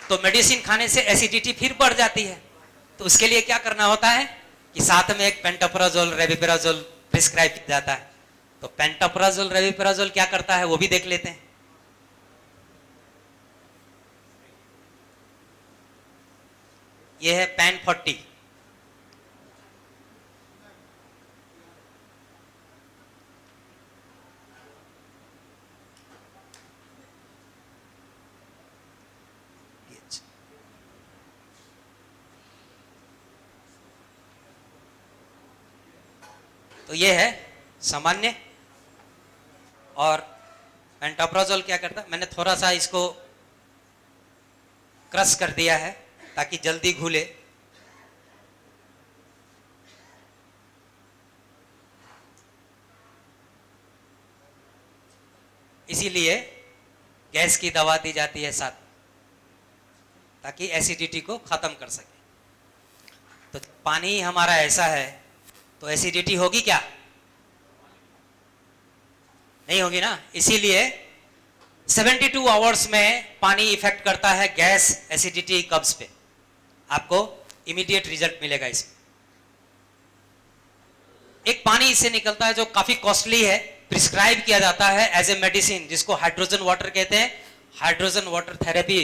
तो मेडिसिन खाने से एसिडिटी फिर बढ़ जाती है, तो उसके लिए क्या करना होता है कि साथ में एक पेंटोप्राजोल रेविपिराजोल प्रिस्क्राइब किया जाता है। तो पेंटोप्राजोल रेविपिराजोल क्या करता है वो भी देख लेते हैं। ये है पैन 40। तो ये है सामान्य। और पेंटोप्राजोल क्या करता है, मैंने थोड़ा सा इसको क्रश कर दिया है ताकि जल्दी घुले। इसीलिए गैस की दवा दी जाती है साथ, ताकि एसिडिटी को खत्म कर सके। तो पानी हमारा ऐसा है तो एसिडिटी होगी क्या? नहीं होगी ना। इसीलिए 72 आवर्स में पानी इफेक्ट करता है गैस, एसिडिटी, कब्ज पे। आपको इमीडिएट रिजल्ट मिलेगा इसमें। एक पानी इससे निकलता है जो काफी कॉस्टली है, प्रिस्क्राइब किया जाता है एज ए मेडिसिन, जिसको हाइड्रोजन वाटर कहते हैं। हाइड्रोजन वाटर थेरेपी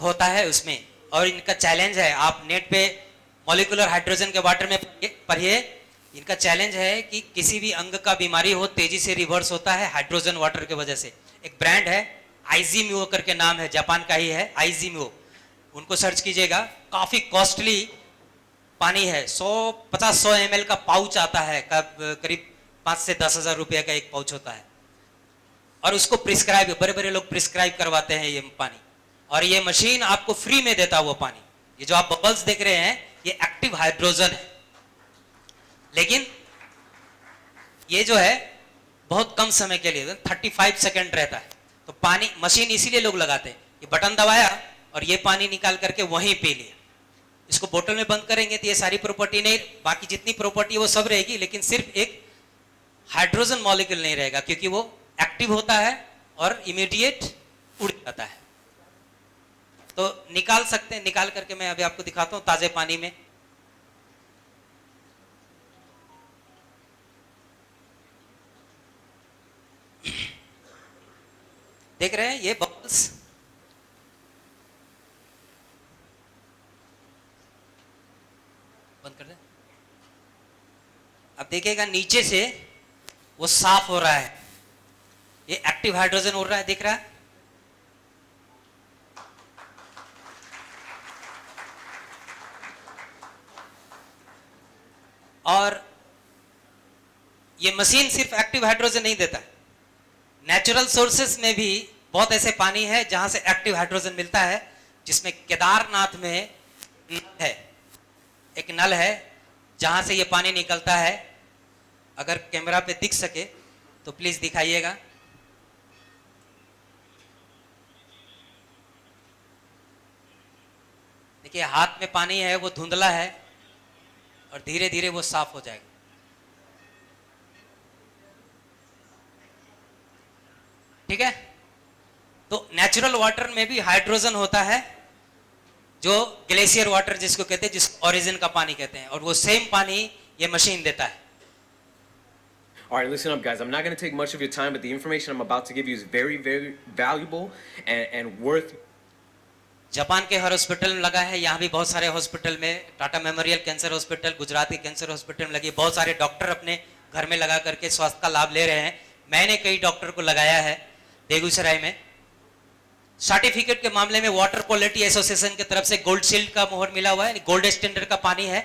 होता है उसमें। और इनका चैलेंज है, आप नेट पे मॉलिक्यूलर हाइड्रोजन के वाटर में पढ़िए। इनका चैलेंज है कि किसी भी अंग का बीमारी हो तेजी से रिवर्स होता है हाइड्रोजन वाटर की वजह से। एक ब्रांड है आइजीम्यो करके नाम है, जापान का ही है आइजीम्यो, उनको सर्च कीजिएगा। काफी कॉस्टली पानी है, 100 ml का पाउच आता है, करीब 5 से 10 हजार रुपये का एक पाउच होता है। और उसको प्रिस्क्राइब, बड़े बड़े लोग प्रिस्क्राइब करवाते हैं ये पानी। और ये मशीन आपको फ्री में देता है वो पानी। ये जो आप बबल्स देख रहे हैं ये एक्टिव हाइड्रोजन है, लेकिन ये जो है बहुत कम समय के लिए 35 सेकंड रहता है। तो पानी मशीन इसीलिए लोग लगाते हैं, ये बटन दबाया और ये पानी निकाल करके वहीं पी लिया। इसको बोतल में बंद करेंगे तो ये सारी प्रॉपर्टी नहीं, बाकी जितनी प्रॉपर्टी है वो सब रहेगी, लेकिन सिर्फ एक हाइड्रोजन मॉलिक्यूल नहीं रहेगा, क्योंकि वो एक्टिव होता है और इमीडिएट उड़ जाता है। तो निकाल सकते हैं, निकाल करके मैं अभी आपको दिखाता हूं ताजे पानी में। देख रहे हैं ये बबल्स, बंद कर दे। अब देखिएगा नीचे से वो साफ हो रहा है, ये एक्टिव हाइड्रोजन उड़ रहा है, दिख रहा है। और ये मशीन सिर्फ एक्टिव हाइड्रोजन नहीं देता है, नेचुरल सोर्सेस में भी बहुत ऐसे पानी है जहां से एक्टिव हाइड्रोजन मिलता है, जिसमें केदारनाथ में है एक नल है जहां से ये पानी निकलता है। अगर कैमरा पे दिख सके तो प्लीज दिखाइएगा। देखिए हाथ में पानी है, वो धुंधला है और धीरे धीरे वो साफ हो जाएगा। ठीक है, तो नेचुरल वाटर में भी हाइड्रोजन होता है, जो ग्लेशियर वाटर जिसको कहते हैं, जिसको ओरिजिन का पानी कहते हैं, और वो सेम पानी ये मशीन देता है। All right, listen up, guys. I'm not going to take much of your time, but the information I'm about to give you is very, very valuable and worth. Japan के हर हॉस्पिटल में लगा है, यहाँ भी बहुत सारे हॉस्पिटल में, Tata memorial cancer hospital, Gujarat के कैंसर हॉस्पिटल में लगी, बहुत सारे डॉक्टर अपने घर में लगा करके स्वास्थ्य का लाभ ले रहे हैं। मैंने कई डॉक्टर को लगाया है बेगूसराय में। सर्टिफिकेट के मामले में वाटर क्वालिटी एसोसिएशन की तरफ से गोल्ड शील्ड का मोहर मिला हुआ है, गोल्ड स्टैंडर्ड का पानी है,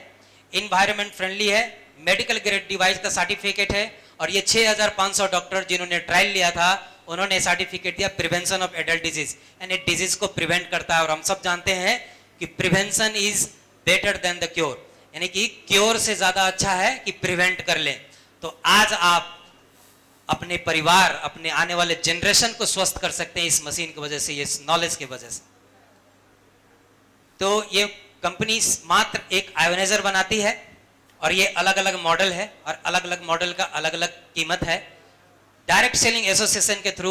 इन्वायरमेंट फ्रेंडली है, मेडिकल ग्रेड डिवाइस का सर्टिफिकेट है, और ये 6500 डॉक्टर जिन्होंने ट्रायल लिया था उन्होंने सर्टिफिकेट दिया प्रिवेंशन ऑफ एडल्ट डिजीज, यानी डिजीज को प्रिवेंट करता है। और हम सब जानते हैं कि prevention is better than the cure, यानी कि क्योर से ज्यादा अच्छा है कि प्रिवेंट कर लें। तो आज आप अपने परिवार, अपने आने वाले जनरेशन को स्वस्थ कर सकते हैं इस मशीन की वजह से, इस नॉलेज की वजह से। तो ये कंपनी मात्र एक आयोनाइजर बनाती है और ये अलग अलग मॉडल है और अलग अलग मॉडल का अलग अलग कीमत है। डायरेक्ट सेलिंग एसोसिएशन के थ्रू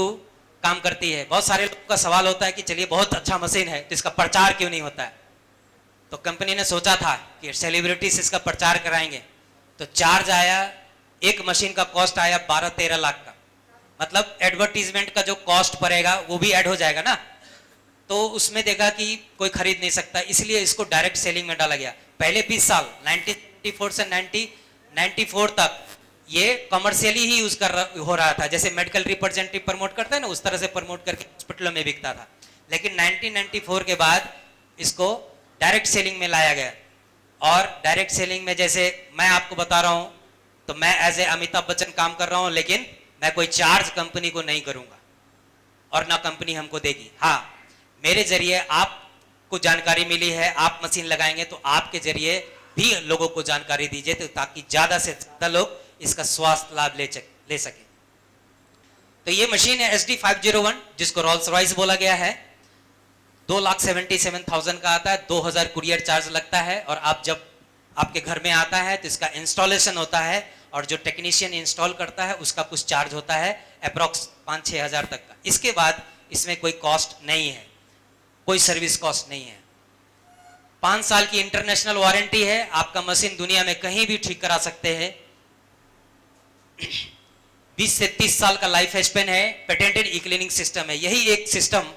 काम करती है। बहुत सारे लोगों का सवाल होता है कि चलिए बहुत अच्छा मशीन है तो इसका प्रचार क्यों नहीं होता है। तो कंपनी ने सोचा था कि सेलिब्रिटीज इसका प्रचार कराएंगे, तो चार्ज आया, एक मशीन का कॉस्ट आया 12-13 लाख का, मतलब एडवर्टीजमेंट का जो कॉस्ट पड़ेगा वो भी ऐड हो जाएगा ना, तो उसमें देखा कि कोई खरीद नहीं सकता, इसलिए इसको डायरेक्ट सेलिंग में डाला गया। पहले 20 साल 1994 से 1994 तक ये कमर्शियली ही यूज हो रहा था, जैसे मेडिकल रिप्रेजेंटेटिव प्रमोट करता है ना, उस तरह से प्रमोट करके हॉस्पिटलों में बिकता था। लेकिन 1994 के बाद इसको डायरेक्ट सेलिंग में लाया गया। और डायरेक्ट सेलिंग में जैसे मैं आपको बता रहा हूं, तो मैं एज ए अमिताभ बच्चन काम कर रहा हूं, लेकिन मैं कोई चार्ज कंपनी को नहीं करूंगा और ना कंपनी हमको देगी। हाँ, मेरे जरिए आपको जानकारी मिली है, आप मशीन लगाएंगे तो आपके जरिए भी लोगों को जानकारी दीजिए, तो ताकि ज्यादा से ज्यादा लोग इसका स्वास्थ्य लाभ ले सके। तो ये मशीन है SD501, जिसको रोल्स रॉयस बोला गया है। 2,77,000 का आता है, 2000 कुरियर चार्ज लगता है, और आप जब आपके घर में आता है तो इसका इंस्टॉलेशन होता है, और जो टेक्नीशियन इंस्टॉल करता है उसका कुछ चार्ज होता है अप्रॉक्स 5-6 हजार तक का। इसके बाद इसमें कोई कॉस्ट नहीं है, कोई सर्विस कॉस्ट नहीं है। 5 साल की इंटरनेशनल वारंटी है, आपका मशीन दुनिया में कहीं भी ठीक करा सकते हैं। 20 से 30 साल का लाइफ स्पेन है। पेटेंटेड ई क्लीनिंग सिस्टम है, यही एक सिस्टम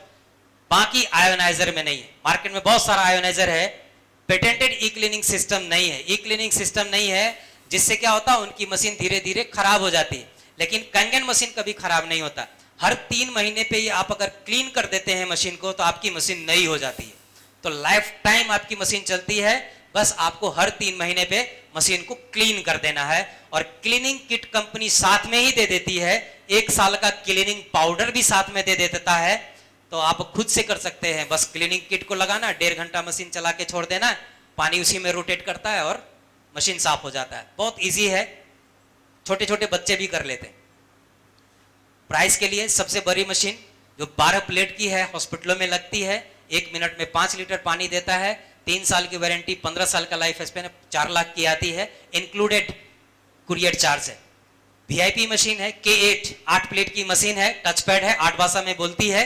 बाकी आयोनाइजर में नहीं है। मार्केट में बहुत सारा आयोनाइजर है, पेटेंटेड ई क्लीनिंग सिस्टम नहीं है। ई क्लीनिंग सिस्टम नहीं है, जिससे क्या होता है, उनकी मशीन धीरे धीरे खराब हो जाती है। लेकिन कंगन मशीन कभी खराब नहीं होता। हर 3 महीने पे ये आप अगर क्लीन कर देते हैं मशीन को, तो आपकी मशीन नई हो जाती है। तो लाइफ टाइम आपकी मशीन चलती है, बस आपको हर 3 महीने पे मशीन को क्लीन कर देना है। और क्लीनिंग किट कंपनी साथ में ही दे देती है, 1 साल का क्लीनिंग पाउडर भी साथ में दे देता है। तो आप खुद से कर सकते हैं, बस क्लीनिंग किट को लगाना, 1.5 घंटा मशीन चला के छोड़ देना, पानी उसी में रोटेट करता है और मशीन साफ हो जाता है। बहुत इजी है, छोटे छोटे बच्चे भी कर लेते हैं। प्राइस के लिए सबसे बड़ी मशीन जो 12 प्लेट की है, हॉस्पिटलों में लगती है, 1 मिनट में 5 लीटर पानी देता है, 3 साल की वारंटी, 15 साल का लाइफ स्पेन, 4 लाख की आती है, इंक्लूडेड कुरियर चार्ज है। VIP मशीन है, K8 8 प्लेट की मशीन है, टच पैड है, 8 भाषा में बोलती है,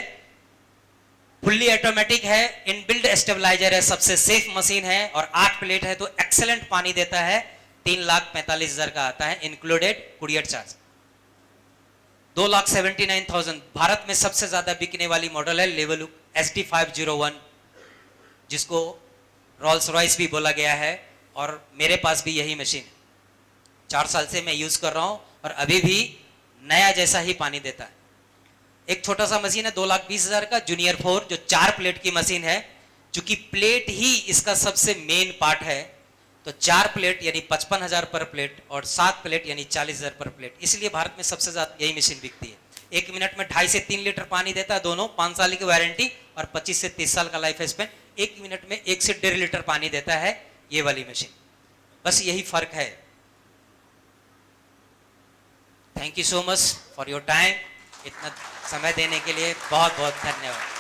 फुल्ली ऑटोमेटिक है, इनबिल्ड स्टेबलाइजर है, सबसे सेफ मशीन है, और 8 प्लेट है, तो एक्सेलेंट पानी देता है। 3,45,000 का आता है, इंक्लूडेड कुरियर चार्ज। 2,79,000 भारत में सबसे ज्यादा बिकने वाली मॉडल है लेवलुक SD501, जिसको रोल्स रॉयस भी बोला गया है, और मेरे पास भी यही मशीन है। 4 साल से मैं यूज कर रहा हूं और अभी भी नया जैसा ही पानी देता है। एक छोटा सा मशीन है 2,20,000 का, जूनियर 4, जो 4 प्लेट की मशीन है। चूंकि प्लेट ही इसका सबसे मेन पार्ट है, तो 4 प्लेट यानी 55,000 पर प्लेट, और 7 प्लेट यानी 40,000 पर प्लेट, इसलिए भारत में सबसे ज्यादा यही मशीन बिकती है। 1 मिनट में 2.5 से 3 लीटर पानी देता है, दोनों 5 साल की वारंटी और 25 से 30 साल का लाइफ स्पेन। 1 मिनट में 1 से 1.5 लीटर पानी देता है ये वाली मशीन, बस यही फर्क है। Thank you so much for your time, इतना समय देने के लिए बहुत बहुत धन्यवाद।